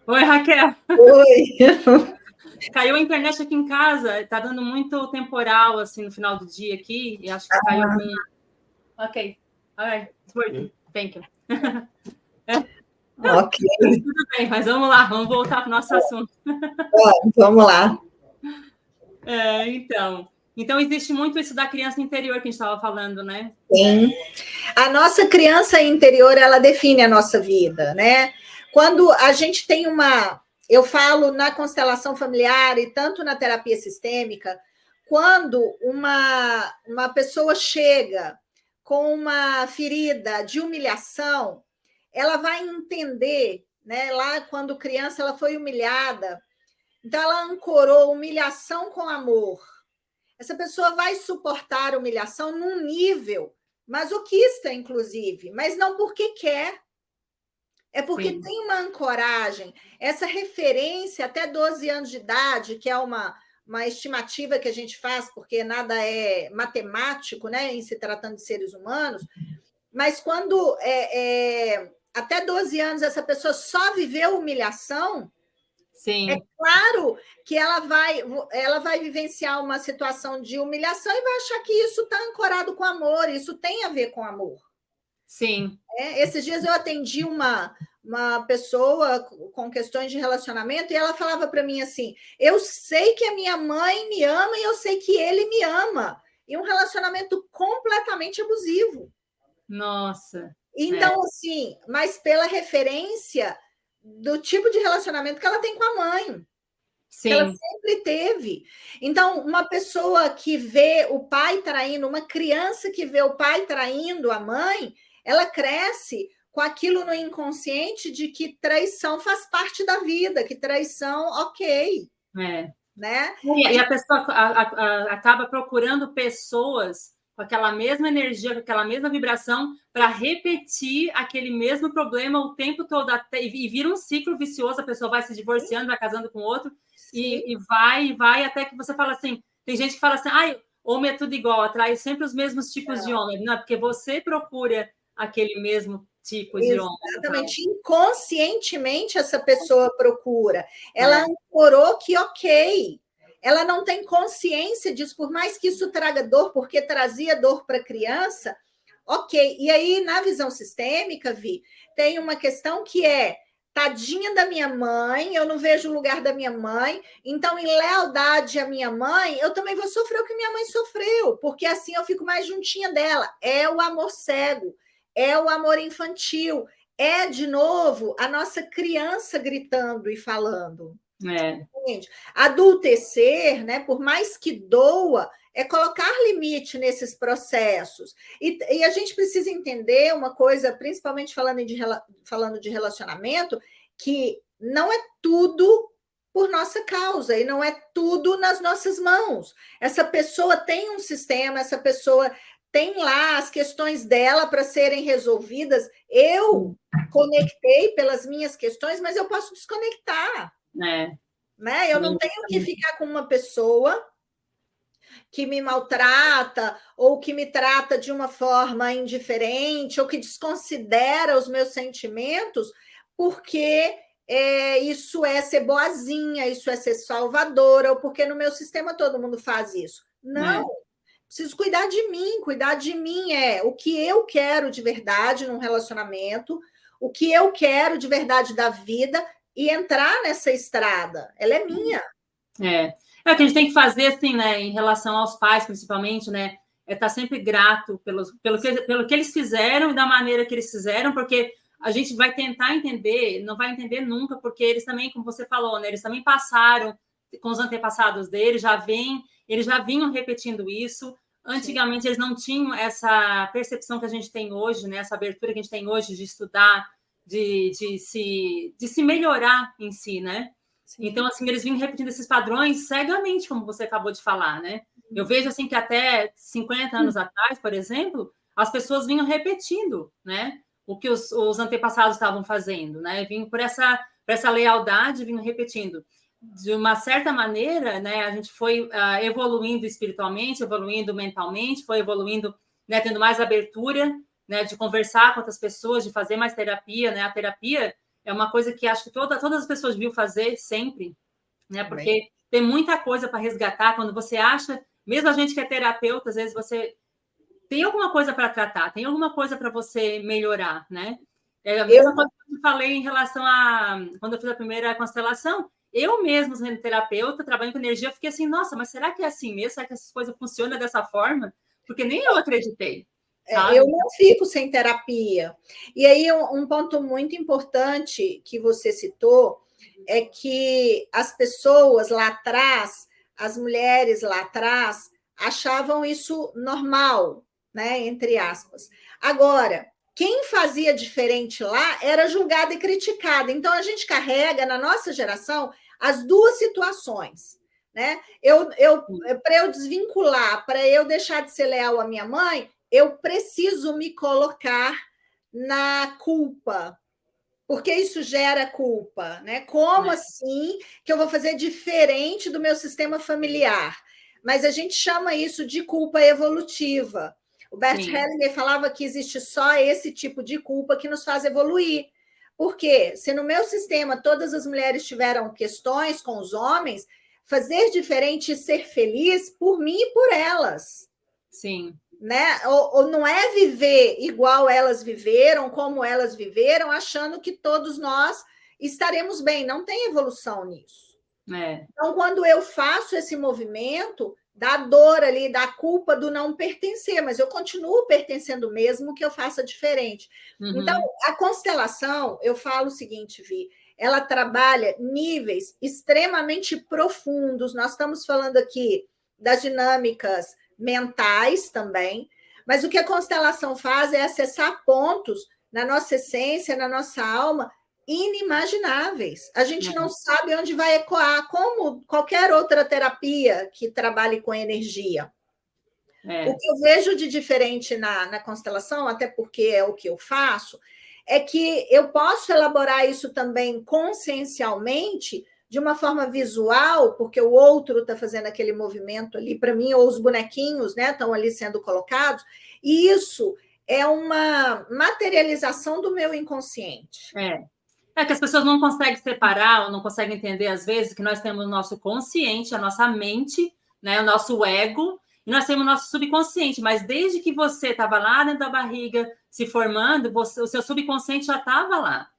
Oi, Raquel. Oi. Caiu a internet aqui em casa, está dando muito temporal assim no final do dia aqui, e acho que caiu algum. Ok, alright, it's working. Thank you. Ok. Tudo bem, mas vamos lá, vamos voltar para o nosso assunto. Vamos lá. Então existe muito isso da criança interior que a gente estava falando, né? Sim. A nossa criança interior, ela define a nossa vida, né? Quando a gente tem eu falo na constelação familiar e tanto na terapia sistêmica, quando uma pessoa chega com uma ferida de humilhação, ela vai entender, né? Lá quando criança ela foi humilhada, então ela ancorou humilhação com amor. Essa pessoa vai suportar a humilhação num nível masoquista, inclusive, mas não porque quer, é porque Sim. tem uma ancoragem, essa referência até 12 anos de idade, que é uma estimativa que a gente faz, porque nada é matemático, né, em se tratando de seres humanos, mas quando até 12 anos essa pessoa só viveu humilhação, Sim. é claro que ela vai vivenciar uma situação de humilhação e vai achar que isso está ancorado com amor, isso tem a ver com amor. Sim. Esses dias eu atendi uma pessoa com questões de relacionamento e ela falava para mim assim: eu sei que a minha mãe me ama e eu sei que ele me ama. E um relacionamento completamente abusivo. Nossa. Então, assim, mas pela referência do tipo de relacionamento que ela tem com a mãe. que ela Sim, sempre teve. Então, uma pessoa que vê o pai traindo, uma criança que vê o pai traindo a mãe, ela cresce com aquilo no inconsciente de que traição faz parte da vida, que traição, ok, é. né? E a pessoa acaba procurando pessoas com aquela mesma energia, com aquela mesma vibração, para repetir aquele mesmo problema o tempo todo, e vira um ciclo vicioso, a pessoa vai se divorciando, vai casando com outro, e vai, até que você fala assim, tem gente que fala assim, ai, homem é tudo igual, atrai sempre os mesmos tipos de homem. Não, é porque você procura aquele mesmo tipo de homem. Exatamente. Inconscientemente, essa pessoa procura. Ela É. ancorou que, ok, ela não tem consciência disso, por mais que isso traga dor, porque trazia dor para a criança, ok. E aí, na visão sistêmica, Vi, tem uma questão que é tadinha da minha mãe, eu não vejo o lugar da minha mãe, então, em lealdade à minha mãe, eu também vou sofrer o que minha mãe sofreu, porque assim eu fico mais juntinha dela. É o amor cego, é o amor infantil, é, de novo, a nossa criança gritando e falando. É. Adultecer, né, por mais que doa, é colocar limite nesses processos. E a gente precisa entender uma coisa, principalmente falando de relacionamento, que não é tudo por nossa causa e não é tudo nas nossas mãos. Essa pessoa tem um sistema, essa pessoa tem lá as questões dela para serem resolvidas. Eu conectei pelas minhas questões, mas eu posso desconectar. É. Né? Eu não tenho que ficar com uma pessoa que me maltrata ou que me trata de uma forma indiferente ou que desconsidera os meus sentimentos, porque isso é ser boazinha, isso é ser salvadora, ou porque no meu sistema todo mundo faz isso. Não, preciso cuidar de mim é o que eu quero de verdade num relacionamento, o que eu quero de verdade da vida e entrar nessa estrada. Ela é minha. É o que a gente tem que fazer, assim, né, em relação aos pais, principalmente, né, é estar sempre grato pelo que eles fizeram e da maneira que eles fizeram, porque a gente vai tentar entender, não vai entender nunca, porque eles também, como você falou, né, eles também passaram com os antepassados deles, eles já vinham repetindo isso. Antigamente, eles não tinham essa percepção que a gente tem hoje, né, essa abertura que a gente tem hoje de estudar, de se melhorar em si, né? Sim. Então, assim, eles vinham repetindo esses padrões cegamente, como você acabou de falar, né? Eu vejo, assim, que até 50 anos atrás, por exemplo, as pessoas vinham repetindo, né? O que os antepassados estavam fazendo, né? Vinham por essa lealdade, vinham repetindo. De uma certa maneira, né? A gente foi evoluindo espiritualmente, evoluindo mentalmente, foi evoluindo, né? Tendo mais abertura, né? De conversar com outras pessoas, de fazer mais terapia, né? A terapia é uma coisa que acho que todas as pessoas deviam fazer sempre, né? Porque tem muita coisa para resgatar quando você acha, mesmo a gente que é terapeuta, às vezes você tem alguma coisa para tratar, tem alguma coisa para você melhorar, né? É a mesma coisa que eu falei em relação a quando eu fiz a primeira constelação. Eu mesmo, sendo terapeuta, trabalhando com energia, eu fiquei assim, nossa, mas será que é assim mesmo? Será que essas coisas funcionam dessa forma? Porque nem eu acreditei. Sabe? Eu não fico sem terapia. E aí, um ponto muito importante que você citou é que as pessoas lá atrás, as mulheres lá atrás, achavam isso normal, né? Entre aspas. Agora, quem fazia diferente lá era julgada e criticada. Então, a gente carrega na nossa geração as duas situações. Né? Para eu desvincular, para eu deixar de ser leal à minha mãe, eu preciso me colocar na culpa, porque isso gera culpa, né? Como assim que eu vou fazer diferente do meu sistema familiar? Mas a gente chama isso de culpa evolutiva. O Bert Hellinger falava que existe só esse tipo de culpa que nos faz evoluir. Porque se no meu sistema todas as mulheres tiveram questões com os homens, fazer diferente e ser feliz por mim e por elas. Sim. Né? Ou não é viver igual elas viveram, como elas viveram, achando que todos nós estaremos bem. Não tem evolução nisso. Então, quando eu faço esse movimento, dá dor ali, dá culpa do não pertencer, mas eu continuo pertencendo mesmo que eu faça diferente. Então, a constelação, eu falo o seguinte, Vi, ela trabalha níveis extremamente profundos. Nós estamos falando aqui das dinâmicas mentais também, mas o que a constelação faz é acessar pontos na nossa essência, na nossa alma, inimagináveis. A gente não sabe onde vai ecoar, como qualquer outra terapia que trabalhe com energia. O que eu vejo de diferente na constelação, até porque é o que eu faço, é que eu posso elaborar isso também consciencialmente, de uma forma visual, porque o outro está fazendo aquele movimento ali para mim, ou os bonequinhos, né, estão ali sendo colocados, e isso é uma materialização do meu inconsciente. É que as pessoas não conseguem separar, ou não conseguem entender, às vezes, que nós temos o nosso consciente, a nossa mente, né, o nosso ego, e nós temos o nosso subconsciente, mas desde que você estava lá dentro da barriga, se formando, o seu subconsciente já estava lá.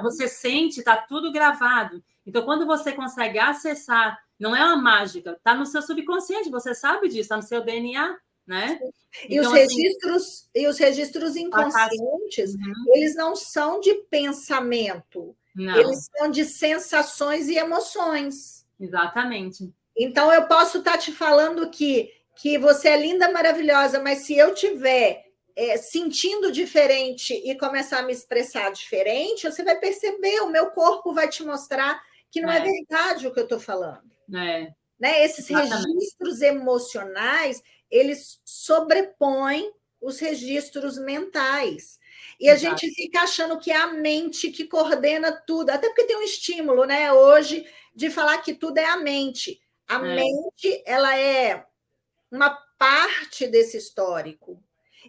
Você sente, está tudo gravado. Então, quando você consegue acessar, não é uma mágica, está no seu subconsciente, você sabe disso, está no seu DNA, né? E, então, os registros inconscientes, eles não são de pensamento, eles são de sensações e emoções. Exatamente. Então, eu posso estar te falando que você é linda, maravilhosa, mas se eu tiver sentindo diferente e começar a me expressar diferente, você vai perceber, o meu corpo vai te mostrar que não é verdade o que eu estou falando. Né? Esses registros emocionais, eles sobrepõem os registros mentais. E a gente fica achando que é a mente que coordena tudo, até porque tem um estímulo, né, hoje, de falar que tudo é a mente. A mente, ela é uma parte desse histórico.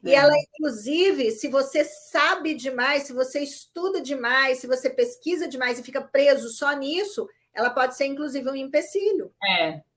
E ela, inclusive, se você sabe demais, se você estuda demais, se você pesquisa demais e fica preso só nisso, ela pode ser, inclusive, um empecilho.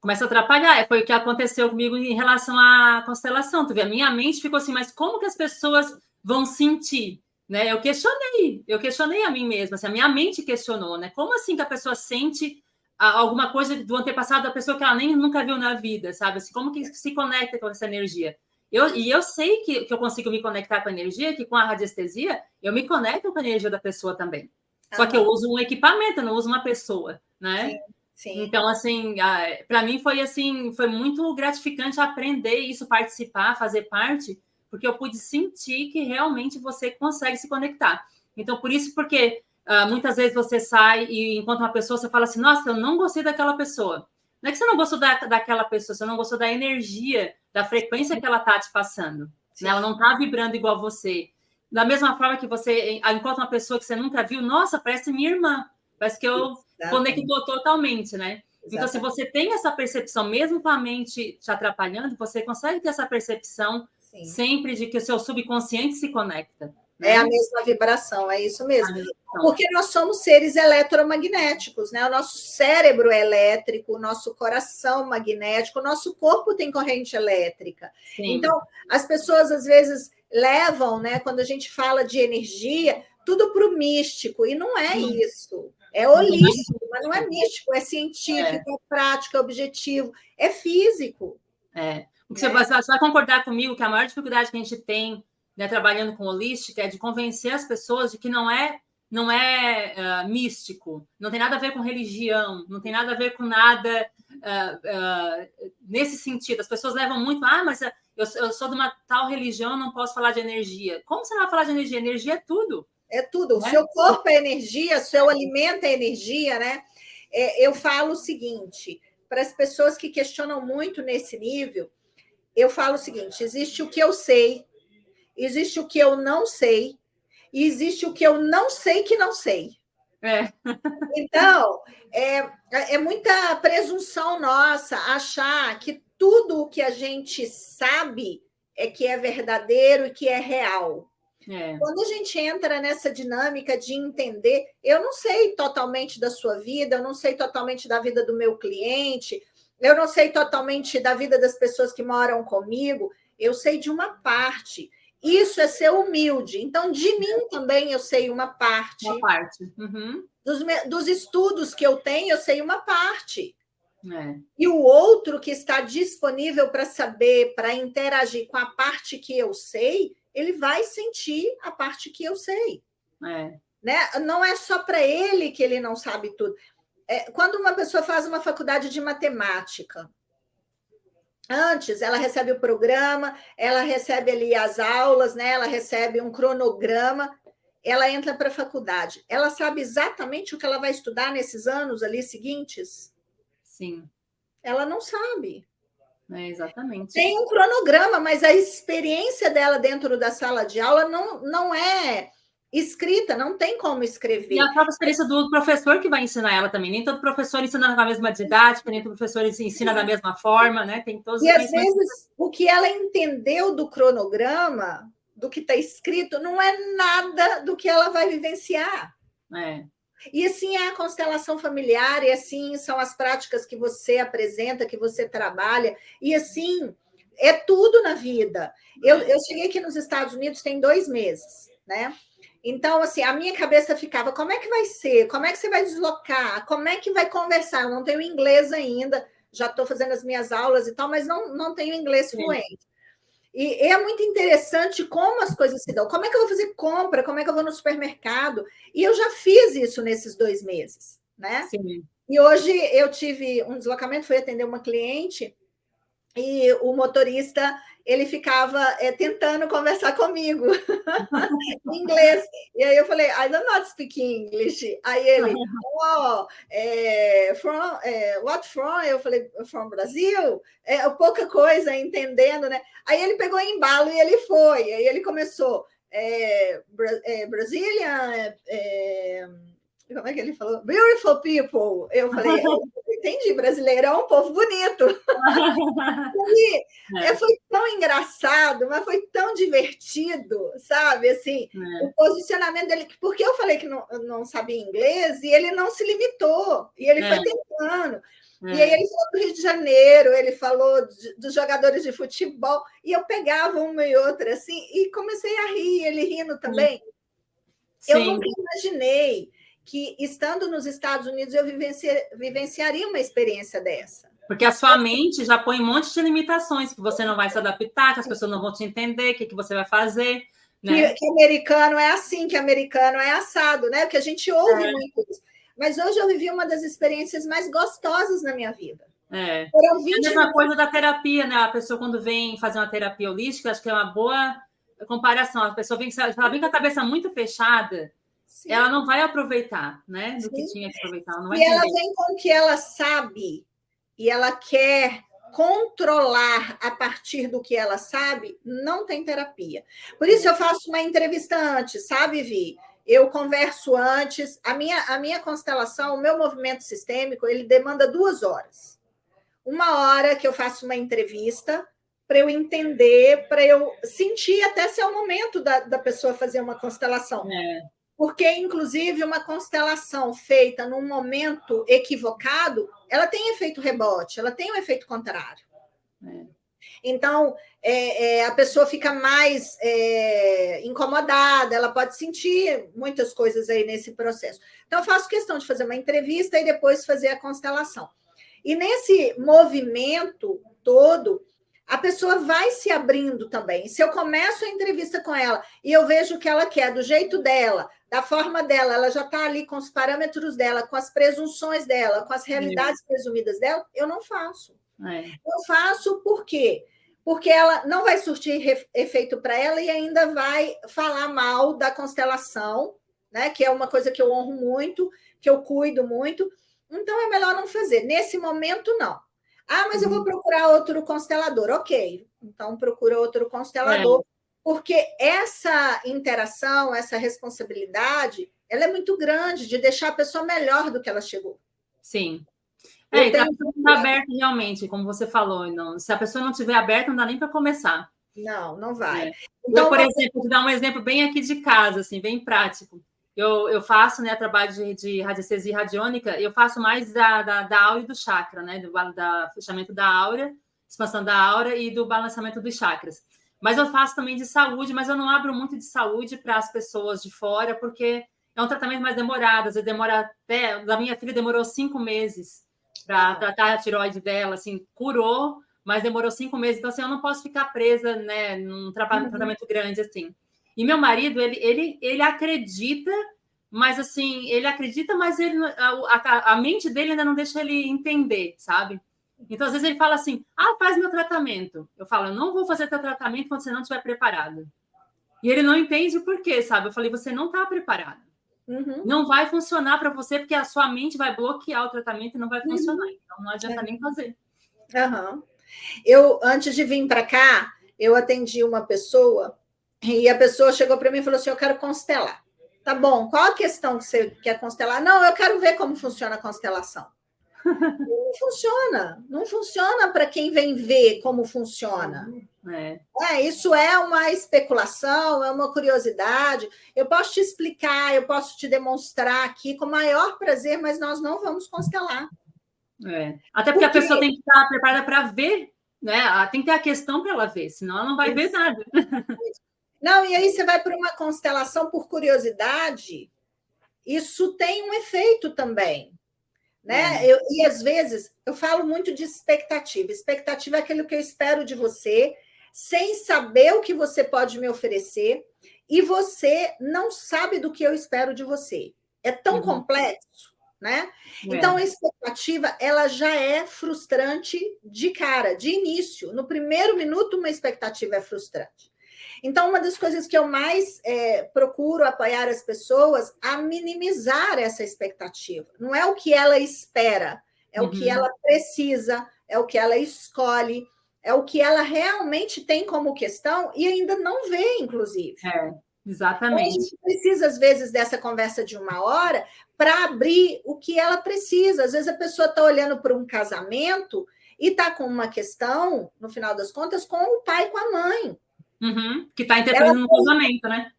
Começa a atrapalhar. Foi o que aconteceu comigo em relação à constelação. Tu vê, a minha mente ficou assim, mas como que as pessoas vão sentir? Né? Eu questionei a mim mesma, assim, a minha mente questionou, né? Como assim que a pessoa sente alguma coisa do antepassado da pessoa que ela nem nunca viu na vida, sabe? Assim, como que se conecta com essa energia? Eu sei que eu consigo me conectar com a energia, que com a radiestesia eu me conecto com a energia da pessoa também. Só que eu uso um equipamento, eu não uso uma pessoa, né? Sim, sim. Então, assim, para mim foi muito gratificante aprender isso, participar, fazer parte, porque eu pude sentir que realmente você consegue se conectar. Então, porque muitas vezes você sai e encontra uma pessoa, você fala assim, nossa, eu não gostei daquela pessoa. Não é que você não gostou daquela pessoa, você não gostou da energia, da frequência que ela está te passando. Né? Ela não está vibrando igual você. Da mesma forma que você encontra uma pessoa que você nunca viu, nossa, parece minha irmã. Parece que eu conectou totalmente, né? Exatamente. Então, se você tem essa percepção, mesmo com a mente te atrapalhando, você consegue ter essa percepção sempre de que o seu subconsciente se conecta. Né? É a mesma vibração, é isso mesmo. Porque nós somos seres eletromagnéticos, né? O nosso cérebro é elétrico, o nosso coração magnético, o nosso corpo tem corrente elétrica. Sim. Então, as pessoas, às vezes, levam, né, quando a gente fala de energia, tudo para o místico, e não é isso. É holístico, mas não é místico, é científico, é prático, é objetivo, é físico. Você vai concordar comigo que a maior dificuldade que a gente tem, né, trabalhando com holística, é de convencer as pessoas de que não é místico, não tem nada a ver com religião, não tem nada a ver com nada nesse sentido. As pessoas levam muito, mas eu sou de uma tal religião, não posso falar de energia. Como você não vai falar de energia? Energia é tudo. É tudo. O seu corpo é energia, o seu alimento é energia, né? Eu falo o seguinte, para as pessoas que questionam muito nesse nível, eu falo o seguinte, existe o que eu sei, existe o que eu não sei, e existe o que eu não sei que não sei. Então, é muita presunção nossa achar que tudo o que a gente sabe é que é verdadeiro e que é real. Quando a gente entra nessa dinâmica de entender, eu não sei totalmente da sua vida, eu não sei totalmente da vida do meu cliente, eu não sei totalmente da vida das pessoas que moram comigo, eu sei de uma parte. Isso é ser humilde. Então, de mim também eu sei uma parte. Uma parte. Dos estudos que eu tenho, eu sei uma parte. E o outro que está disponível para saber, para interagir com a parte que eu sei, ele vai sentir a parte que eu sei. né? Não é só para ele que ele não sabe tudo. Quando uma pessoa faz uma faculdade de matemática, antes ela recebe o programa, ela recebe ali as aulas, né? Ela recebe um cronograma, ela entra para a faculdade. Ela sabe exatamente o que ela vai estudar nesses anos ali seguintes? Sim. Ela não sabe. Exatamente. Tem um cronograma, mas a experiência dela dentro da sala de aula não é escrita, não tem como escrever. E a própria experiência do professor que vai ensinar ela também. Nem todo professor ensina com a mesma didática, nem todo professor ensina da mesma forma, né? Tem todos os às vezes, o que ela entendeu do cronograma, do que está escrito, não é nada do que ela vai vivenciar. E assim é a constelação familiar, e assim são as práticas que você apresenta, que você trabalha, e assim é tudo na vida. Eu cheguei aqui nos Estados Unidos tem 2 meses, né? Então, assim, a minha cabeça ficava, como é que vai ser? Como é que você vai deslocar? Como é que vai conversar? Eu não tenho inglês ainda, já estou fazendo as minhas aulas e tal, mas não tenho inglês fluente. E é muito interessante como as coisas se dão. Como é que eu vou fazer compra? Como é que eu vou no supermercado? E eu já fiz isso nesses 2 meses, né? Sim. E hoje eu tive um deslocamento, fui atender uma cliente e o motorista ele ficava tentando conversar comigo em inglês. E aí eu falei, I do not speak English. Aí ele, what from? Eu falei, from Brasil? Pouca coisa, entendendo, né? Aí ele pegou embalo e ele foi. Aí ele começou, Brazilian... como é que ele falou? Beautiful people. Eu falei, entendi, brasileirão, povo bonito. E foi tão engraçado, mas foi tão divertido, sabe? Assim, o posicionamento dele, porque eu falei que não sabia inglês e ele não se limitou, e ele foi tentando. E aí ele falou do Rio de Janeiro, ele falou dos jogadores de futebol, e eu pegava uma e outra assim, e comecei a rir, ele rindo também. Sim. Eu nunca imaginei que, estando nos Estados Unidos, eu vivenciaria uma experiência dessa. Porque a sua mente já põe um monte de limitações, que você não vai se adaptar, que as pessoas não vão te entender, o que você vai fazer. Né? Que americano é assim, que americano é assado, né? Porque a gente ouve muito isso. Mas hoje eu vivi uma das experiências mais gostosas na minha vida. Foram 20 a mesma coisa da terapia, né? A pessoa, quando vem fazer uma terapia holística, acho que é uma boa comparação. A pessoa vem com a cabeça muito fechada, sim, ela não vai aproveitar, né? Do que tinha que aproveitar. Ela não vai e ela vem com o que ela sabe e ela quer controlar a partir do que ela sabe, não tem terapia. Por isso eu faço uma entrevista antes, sabe, Vi? Eu converso antes. A minha constelação, o meu movimento sistêmico, ele demanda 2 horas. 1 hora que eu faço uma entrevista para eu entender, para eu sentir até se é o momento da pessoa fazer uma constelação. Porque, inclusive, uma constelação feita num momento equivocado, ela tem efeito rebote, ela tem um efeito contrário. Então, a pessoa fica mais incomodada, ela pode sentir muitas coisas aí nesse processo. Então, eu faço questão de fazer uma entrevista e depois fazer a constelação. E nesse movimento todo, a pessoa vai se abrindo também. Se eu começo a entrevista com ela e eu vejo o que ela quer, do jeito dela, da forma dela, ela já está ali com os parâmetros dela, com as presunções dela, com as realidades presumidas dela, eu não faço. Eu faço por quê? Porque ela não vai surtir efeito para ela e ainda vai falar mal da constelação, né? Que é uma coisa que eu honro muito, que eu cuido muito. Então, é melhor não fazer. Nesse momento, não. Mas eu vou procurar outro constelador. Ok, então procura outro constelador, porque essa interação, essa responsabilidade, ela é muito grande de deixar a pessoa melhor do que ela chegou. Sim. Então, está aberto realmente, como você falou. Não, se a pessoa não estiver aberta, não dá nem para começar. Não vai. Então, eu, por exemplo, vou dar um exemplo bem aqui de casa, assim, bem prático. Eu faço, né, trabalho de radiestesia radiônica, eu faço mais da aura e do chakra, né, do fechamento da aura, expansão da aura e do balançamento dos chakras. Mas eu faço também de saúde, mas eu não abro muito de saúde para as pessoas de fora, porque é um tratamento mais demorado, às vezes demora até... Da minha filha demorou 5 meses para tratar a tireoide dela, assim, curou, mas demorou 5 meses, então assim, eu não posso ficar presa, né, num tratamento grande, assim. E meu marido, ele acredita mas assim, ele acredita, mas ele, a mente dele ainda não deixa ele entender, sabe? Então, às vezes ele fala assim, faz meu tratamento. Eu falo, eu não vou fazer teu tratamento quando você não estiver preparado. E ele não entende o porquê, sabe? Eu falei, você não está preparado. Uhum. Não vai funcionar para você, porque a sua mente vai bloquear o tratamento e não vai funcionar. Então, não adianta nem fazer. Uhum. Eu, antes de vir para cá, eu atendi uma pessoa e a pessoa chegou para mim e falou assim, eu quero constelar. Tá bom, qual a questão que você quer constelar? Não, eu quero ver como funciona a constelação. Não funciona para quem vem ver como funciona. Isso é uma especulação, é uma curiosidade. Eu posso te explicar, eu posso te demonstrar aqui com o maior prazer, mas nós não vamos constelar. Até porque a pessoa tem que estar preparada para ver, né? Tem que ter a questão para ela ver, senão ela não vai ver nada. Não, e aí você vai para uma constelação por curiosidade, isso tem um efeito também. Né? E às vezes eu falo muito de expectativa. Expectativa é aquilo que eu espero de você, sem saber o que você pode me oferecer, e você não sabe do que eu espero de você. É tão complexo, né? Então, a expectativa ela já é frustrante de cara, de início. No primeiro minuto, uma expectativa é frustrante. Então, uma das coisas que eu mais procuro apoiar as pessoas a minimizar essa expectativa. Não é o que ela espera, é o que ela precisa, é o que ela escolhe, é o que ela realmente tem como questão e ainda não vê, inclusive. Exatamente. Então, a gente precisa, às vezes, dessa conversa de 1 hora para abrir o que ela precisa. Às vezes, a pessoa está olhando para um casamento e está com uma questão, no final das contas, com o pai e com a mãe. Que está interferindo no casamento, né?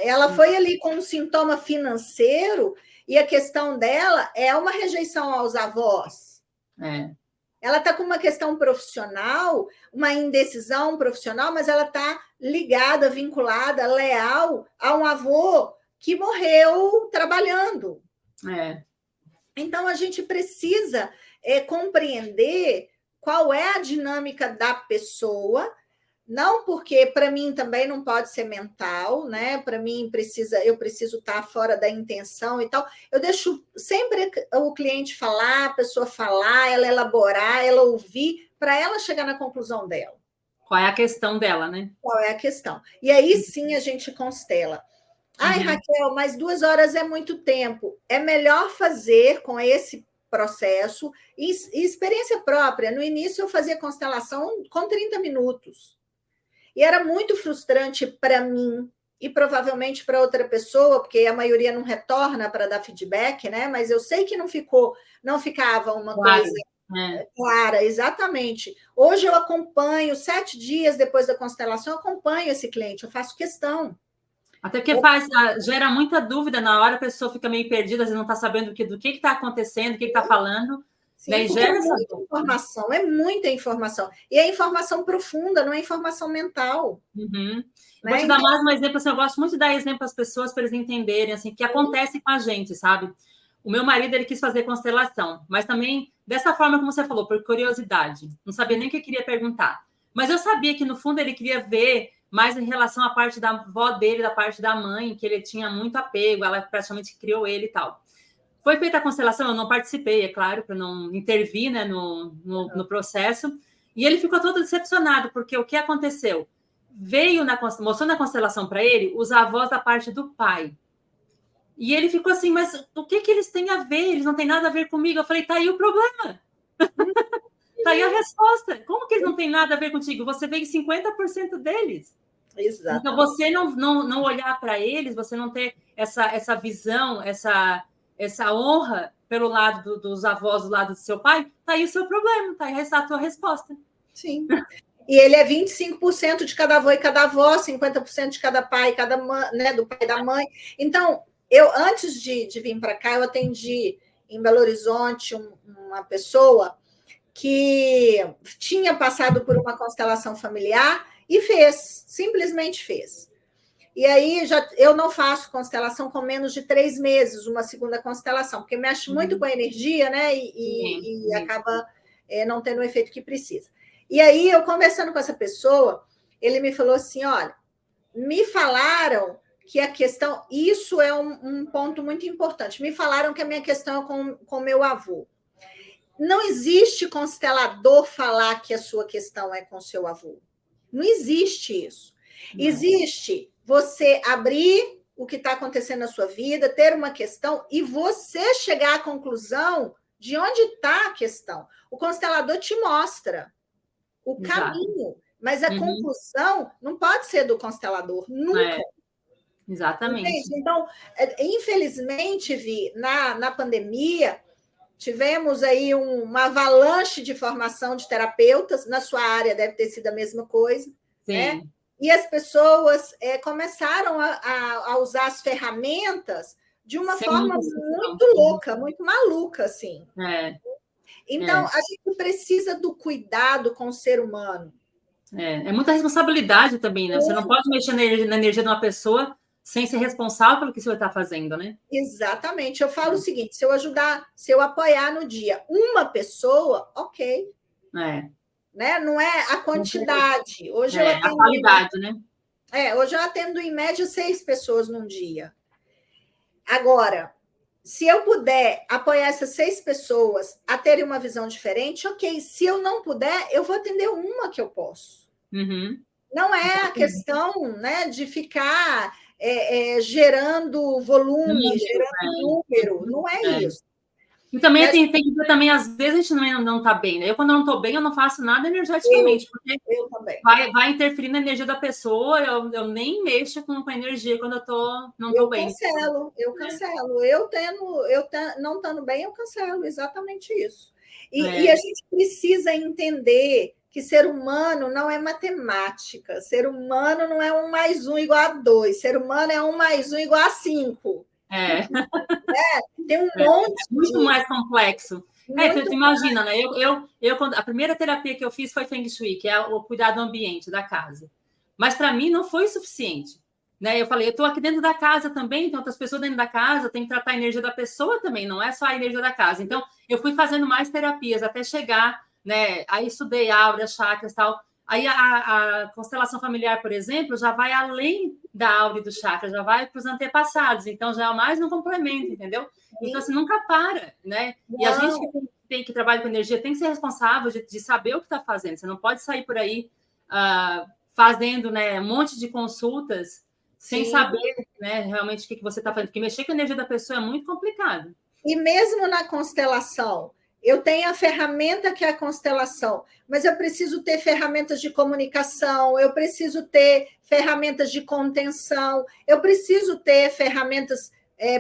Ela foi ali com um sintoma financeiro e a questão dela é uma rejeição aos avós. Ela está com uma questão profissional, uma indecisão profissional, mas ela está ligada, vinculada, leal a um avô que morreu trabalhando. Então, a gente precisa compreender qual é a dinâmica da pessoa. Não, porque para mim também não pode ser mental, né? Para mim eu preciso estar fora da intenção e tal. Eu deixo sempre o cliente falar, a pessoa falar, ela elaborar, ela ouvir, para ela chegar na conclusão dela. Qual é a questão dela, né? Qual é a questão? E aí sim a gente constela. Ai, Raquel, mas 2 horas é muito tempo. É melhor fazer com esse processo e experiência própria. No início eu fazia constelação com 30 minutos. E era muito frustrante para mim e provavelmente para outra pessoa, porque a maioria não retorna para dar feedback, né? Mas eu sei que não ficava uma coisa clara, exatamente. Hoje eu acompanho, 7 dias depois da constelação, eu acompanho esse cliente, eu faço questão. Até porque gera muita dúvida na hora, a pessoa fica meio perdida, às vezes não está sabendo do que está acontecendo, do que está falando. Sim, é muita informação, é muita informação. E é informação profunda, não é informação mental. Né? Vou te dar mais um exemplo, assim, eu gosto muito de dar exemplo às pessoas para eles entenderem assim, o que acontece com a gente, sabe? O meu marido, ele quis fazer constelação, mas também dessa forma como você falou, por curiosidade. Não sabia nem o que queria perguntar. Mas eu sabia que, no fundo, ele queria ver mais em relação à parte da avó dele, da parte da mãe, que ele tinha muito apego, ela praticamente criou ele e tal. Foi feita a constelação, eu não participei, é claro, para não intervir, né, no processo. E ele ficou todo decepcionado, porque o que aconteceu? Mostrou na constelação para ele os avós da parte do pai. E ele ficou assim, mas o que eles têm a ver? Eles não têm nada a ver comigo. Eu falei, tá aí o problema. Tá aí a resposta. Como que eles não têm nada a ver contigo? Você veio 50% deles. Exato. Então, você não olhar para eles, você não ter essa visão, essa honra pelo lado dos avós, do lado do seu pai, tá aí o seu problema, tá aí a tua resposta. Sim. E ele é 25% de cada avô e cada avó, 50% de cada pai, cada mãe, né, do pai e da mãe. Então, antes de vir para cá, eu atendi em Belo Horizonte uma pessoa que tinha passado por uma constelação familiar e simplesmente fez. E aí eu não faço constelação com menos de 3 meses, uma segunda constelação, porque mexe muito com a energia, né? E acaba não tendo o efeito que precisa. E aí, eu conversando com essa pessoa, ele me falou assim: olha, me falaram que a questão... Isso é um ponto muito importante. Me falaram que a minha questão é com meu avô. Não existe constelador falar que a sua questão é com seu avô. Não existe isso. Existe você abrir o que está acontecendo na sua vida, ter uma questão e você chegar à conclusão de onde está a questão. O constelador te mostra o caminho, mas a conclusão não pode ser do constelador, nunca. Exatamente. Entende? Então, infelizmente, Vi, na pandemia, tivemos aí uma avalanche de formação de terapeutas, na sua área deve ter sido a mesma coisa, né? E as pessoas começaram a usar as ferramentas de uma forma muito louca, muito maluca, assim. Então, a gente precisa do cuidado com o ser humano. É muita responsabilidade também, né? Você não pode mexer na energia de uma pessoa sem ser responsável pelo que você está fazendo, né? Exatamente. Eu falo o seguinte, se eu apoiar no dia uma pessoa, ok. Né? Não é a quantidade. Hoje eu atendo, a qualidade, né? Hoje eu atendo em média 6 pessoas num dia. Agora, se eu puder apoiar essas 6 pessoas a terem uma visão diferente, ok. Se eu não puder, eu vou atender uma que eu posso. Não é a questão, né, de ficar gerando volume, gerando número. Não é isso. E também tem que ver também, às vezes a gente não está bem, né? Eu, quando não estou bem, eu não faço nada energeticamente, porque eu também. Vai interferir na energia da pessoa, eu nem mexo com a energia quando eu não estou bem. Eu cancelo. Não estando bem, eu cancelo, exatamente isso. E a gente precisa entender que ser humano não é matemática, ser humano não é 1 mais 1 igual a 2, ser humano é 1 mais 1 igual a 5. Tem um monte. Muito mais complexo. Tu imagina, né? A primeira terapia que eu fiz foi Feng Shui, que é o cuidado do ambiente da casa. Mas para mim não foi suficiente. Né? Eu falei, eu estou aqui dentro da casa também, tem outras pessoas dentro da casa, tem que tratar a energia da pessoa também, não é só a energia da casa. Então, eu fui fazendo mais terapias até chegar, né? Aí estudei áurea, chakras e tal. Aí a constelação familiar, por exemplo, já vai além da áurea e do chakra, já vai para os antepassados, então já é mais um complemento, entendeu? Então, assim, nunca para, né? Não. E a gente que trabalha com energia tem que ser responsável de saber o que está fazendo. Você não pode sair por aí fazendo, né, um monte de consultas sem saber, né, realmente o que você está fazendo. Porque mexer com a energia da pessoa é muito complicado. E mesmo na constelação, eu tenho a ferramenta que é a constelação, mas eu preciso ter ferramentas de comunicação, eu preciso ter ferramentas de contenção, eu preciso ter ferramentas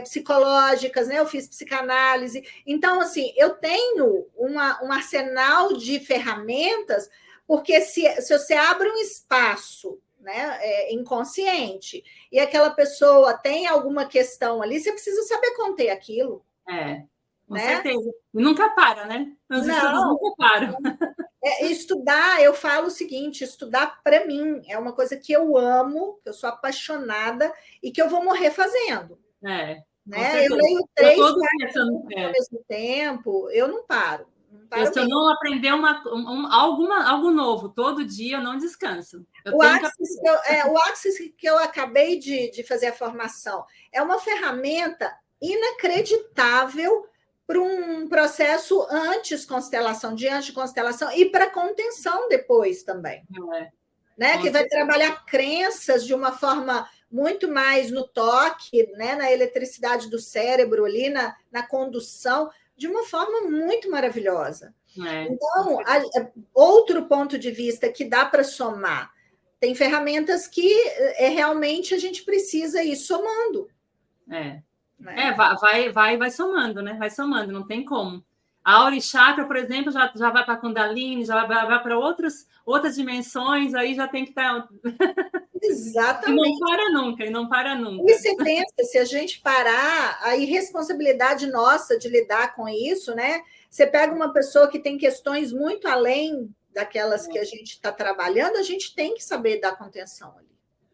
psicológicas, né? Eu fiz psicanálise. Então, assim, eu tenho um arsenal de ferramentas, porque se você abre um espaço, né, inconsciente, e aquela pessoa tem alguma questão ali, você precisa saber conter aquilo. Com certeza. E nunca para, né? Os estudos nunca param. Estudar, eu falo o seguinte, estudar para mim é uma coisa que eu amo, que eu sou apaixonada e que eu vou morrer fazendo. Né? Eu leio 3, 4 livros ao mesmo tempo, eu não paro. Se eu não aprender algo novo todo dia, eu não descanso. O Axis que eu acabei de fazer a formação é uma ferramenta inacreditável para um processo antes-constelação, diante de constelação, e para contenção depois também. Né? Que vai trabalhar crenças de uma forma muito mais no toque, né? Na eletricidade do cérebro ali, na condução, de uma forma muito maravilhosa. Então, outro ponto de vista que dá para somar, tem ferramentas que realmente a gente precisa ir somando. Vai somando, né? Vai somando, não tem como. A Aura e Chakra, por exemplo, já vai para a Kundalini, já vai para outras dimensões, aí já tem que estar... Exatamente. E não para nunca. E você pensa, se a gente parar, a irresponsabilidade nossa de lidar com isso, né? Você pega uma pessoa que tem questões muito além daquelas que a gente está trabalhando, a gente tem que saber dar contenção ali.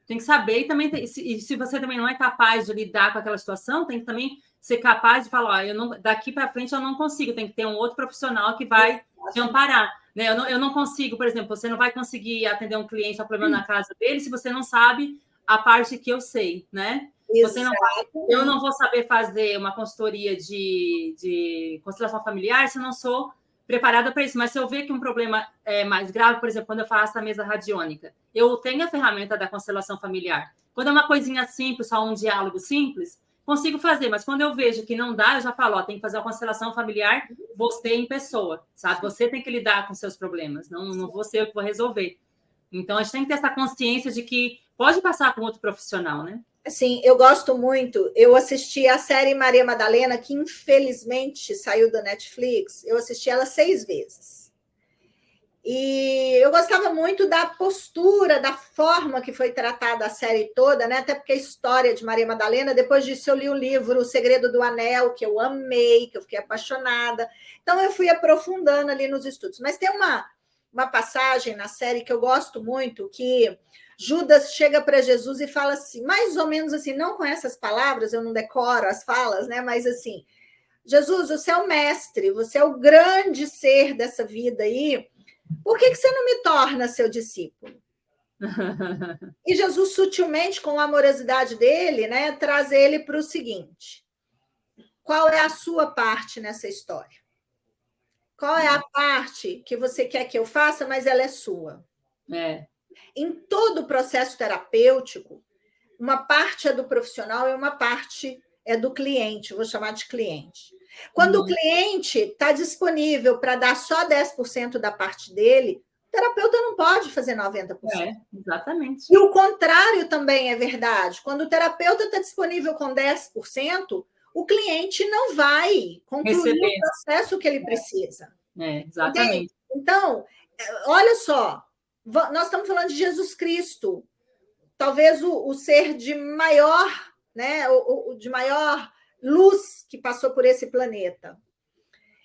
Tem que saber e também, se você também não é capaz de lidar com aquela situação, tem que também ser capaz de falar, daqui para frente eu não consigo, tem que ter um outro profissional que vai te amparar. Né? Eu não consigo, por exemplo, você não vai conseguir atender um cliente com problema na casa dele se você não sabe a parte que eu sei, né? Eu não vou saber fazer uma consultoria de constelação familiar se eu não sou preparada para isso. Mas se eu ver que um problema é mais grave, por exemplo, quando eu faço a mesa radiônica, eu tenho a ferramenta da constelação familiar. Quando é uma coisinha simples, só um diálogo simples, consigo fazer. Mas quando eu vejo que não dá, eu já falo, ó, tem que fazer uma constelação familiar, você em pessoa, sabe? Você tem que lidar com seus problemas, não vou ser eu que vou resolver. Então, a gente tem que ter essa consciência de que pode passar com outro profissional, né? Assim, eu gosto muito. Eu assisti a série Maria Madalena, que infelizmente saiu da Netflix. Eu assisti ela 6 vezes. E eu gostava muito da postura, da forma que foi tratada a série toda, né? Até porque a história de Maria Madalena, depois disso eu li o livro O Segredo do Anel, que eu amei, que eu fiquei apaixonada. Então eu fui aprofundando ali nos estudos. Mas tem uma passagem na série que eu gosto muito, que Judas chega para Jesus e fala assim, mais ou menos assim, não com essas palavras, eu não decoro as falas, né? Mas assim, Jesus, você é o mestre, você é o grande ser dessa vida aí, por que você não me torna seu discípulo? E Jesus, sutilmente, com a amorosidade dele, né, traz ele para o seguinte, qual é a sua parte nessa história? Qual é a parte que você quer que eu faça, mas ela é sua? Em todo o processo terapêutico, uma parte é do profissional e uma parte é do cliente, vou chamar de cliente. Quando o cliente está disponível para dar só 10% da parte dele, o terapeuta não pode fazer 90%. Exatamente. E o contrário também é verdade. Quando o terapeuta está disponível com 10%, o cliente não vai concluir o processo que ele precisa. Exatamente. Entende? Então, olha só, nós estamos falando de Jesus Cristo, talvez o ser de maior, né, de maior luz que passou por esse planeta.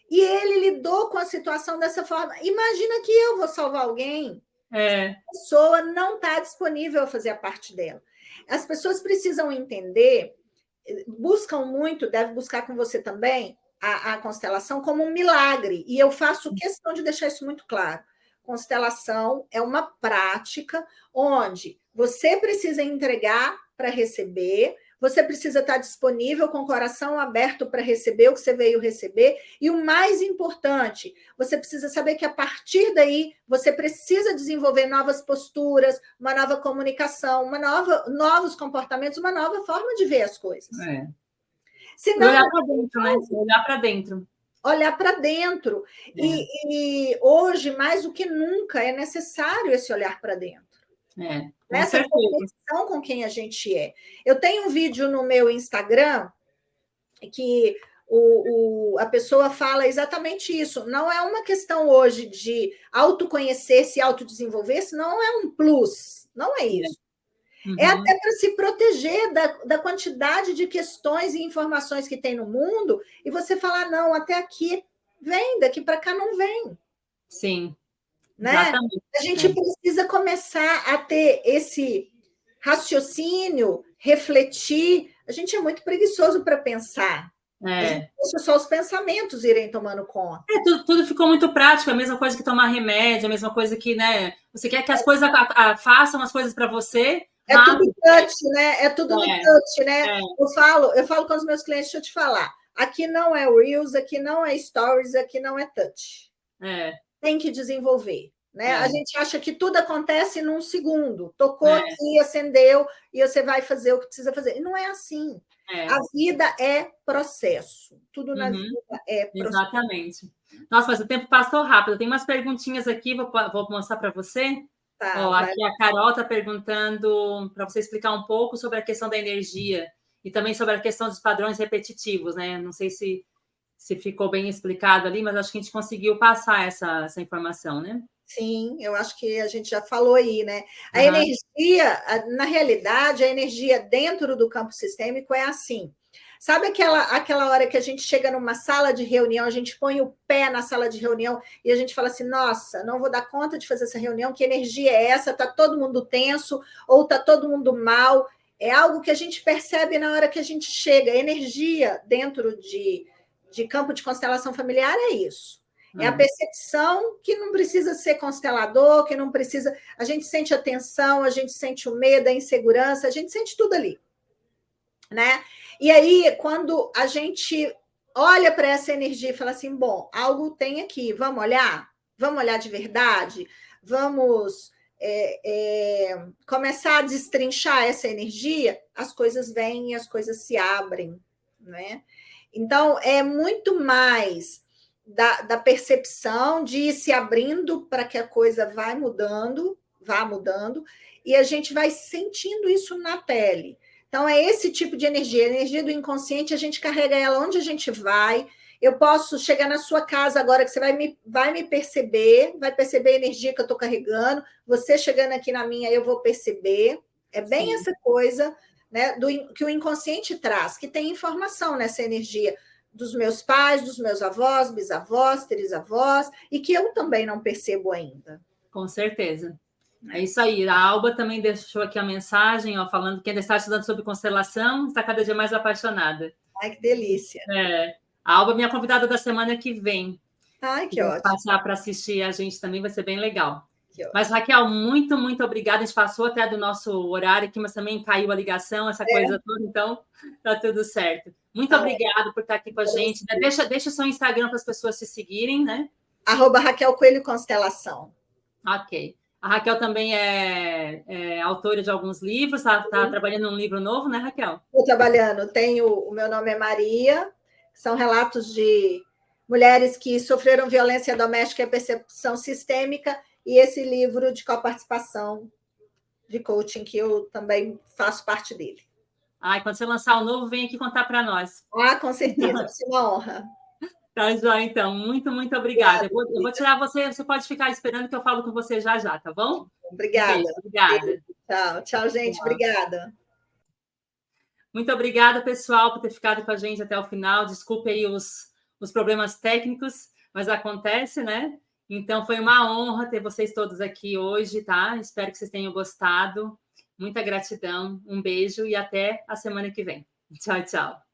E ele lidou com a situação dessa forma. Imagina que eu vou salvar alguém, a pessoa não está disponível a fazer a parte dela. As pessoas precisam entender, buscam muito, deve buscar com você também, a constelação como um milagre. E eu faço questão de deixar isso muito claro. Constelação é uma prática onde você precisa entregar para receber, você precisa estar disponível com o coração aberto para receber o que você veio receber, e o mais importante, você precisa saber que a partir daí você precisa desenvolver novas posturas, uma nova comunicação, novos comportamentos, uma nova forma de ver as coisas. Senão, olhar para dentro, né? Olhar para dentro. Olhar para dentro. E hoje, mais do que nunca, é necessário esse olhar para dentro. Essa conexão com quem a gente é. Eu tenho um vídeo no meu Instagram que a pessoa fala exatamente isso. Não é uma questão hoje de autoconhecer-se, autodesenvolver-se, não é um plus. Não é isso. É até para se proteger da quantidade de questões e informações que tem no mundo e você falar, não, até aqui vem, daqui para cá não vem. Sim. Né? A gente precisa começar a ter esse raciocínio, refletir. A gente é muito preguiçoso para pensar. A gente deixa só os pensamentos irem tomando conta. Tudo ficou muito prático, a mesma coisa que tomar remédio, a mesma coisa que, né? Você quer que as coisas façam as coisas para você. É tudo touch, né? É tudo no touch, né? Eu falo com os meus clientes, deixa eu te falar. Aqui não é Reels, aqui não é Stories, aqui não é touch. Tem que desenvolver. Né? A gente acha que tudo acontece num segundo. Tocou aqui, acendeu, e você vai fazer o que precisa fazer. E não é assim. A vida é processo. Tudo na vida é processo. Exatamente. Nossa, mas o tempo passou rápido. Tem umas perguntinhas aqui, vou mostrar para você. Aqui a Carol está perguntando para você explicar um pouco sobre a questão da energia e também sobre a questão dos padrões repetitivos, né? Não sei se ficou bem explicado ali, mas acho que a gente conseguiu passar essa informação, né? Sim, eu acho que a gente já falou aí, né? A energia, na realidade, a energia dentro do campo sistêmico é assim. Sabe aquela hora que a gente chega numa sala de reunião, a gente põe o pé na sala de reunião e a gente fala assim, nossa, não vou dar conta de fazer essa reunião, que energia é essa? Está todo mundo tenso ou está todo mundo mal? É algo que a gente percebe na hora que a gente chega. A energia dentro de campo de constelação familiar é isso. É a percepção que não precisa ser constelador, que não precisa. A gente sente a tensão, a gente sente o medo, a insegurança, a gente sente tudo ali, né? E aí, quando a gente olha para essa energia e fala assim: bom, algo tem aqui, vamos olhar? Vamos olhar de verdade? Vamos começar a destrinchar essa energia? As coisas vêm e as coisas se abrem, né? Então, é muito mais da percepção de ir se abrindo para que a coisa vá mudando, e a gente vai sentindo isso na pele. Então, é esse tipo de energia. A energia do inconsciente, a gente carrega ela onde a gente vai. Eu posso chegar na sua casa agora, que você vai me perceber, vai perceber a energia que eu estou carregando. Você chegando aqui na minha, eu vou perceber. É bem essa coisa, né, que o inconsciente traz, que tem informação nessa energia dos meus pais, dos meus avós, bisavós, trisavós, e que eu também não percebo ainda. Com certeza. É isso aí. A Alba também deixou aqui a mensagem, ó, falando que ainda está estudando sobre constelação, está cada dia mais apaixonada. Ai, que delícia. A Alba é minha convidada da semana que vem. Ai, que ótimo. Passar para assistir a gente também vai ser bem legal. Mas, Raquel, muito, muito obrigada. A gente passou até do nosso horário aqui, mas também caiu a ligação, essa coisa toda, então tá tudo certo. Muito obrigada por estar aqui com a gente. Deixa o seu Instagram para as pessoas te seguirem, né? @Raquel Coelho Constelação. Ok. A Raquel também é autora de alguns livros, está trabalhando num livro novo, né, Raquel? Estou trabalhando. O meu nome é Maria, são relatos de mulheres que sofreram violência doméstica e percepção sistêmica, e esse livro de coparticipação de coaching, que eu também faço parte dele. Quando você lançar o novo, vem aqui contar para nós. Com certeza, vai ser uma honra. Tá, Joia, então. Muito, muito obrigada. Eu vou tirar você pode ficar esperando que eu falo com você já, tá bom? Obrigada. Beijo, obrigada. Tchau, gente. Tchau. Obrigada. Muito obrigada, pessoal, por ter ficado com a gente até o final. Desculpe aí os problemas técnicos, mas acontece, né? Então, foi uma honra ter vocês todos aqui hoje, tá? Espero que vocês tenham gostado. Muita gratidão, um beijo e até a semana que vem. Tchau, tchau.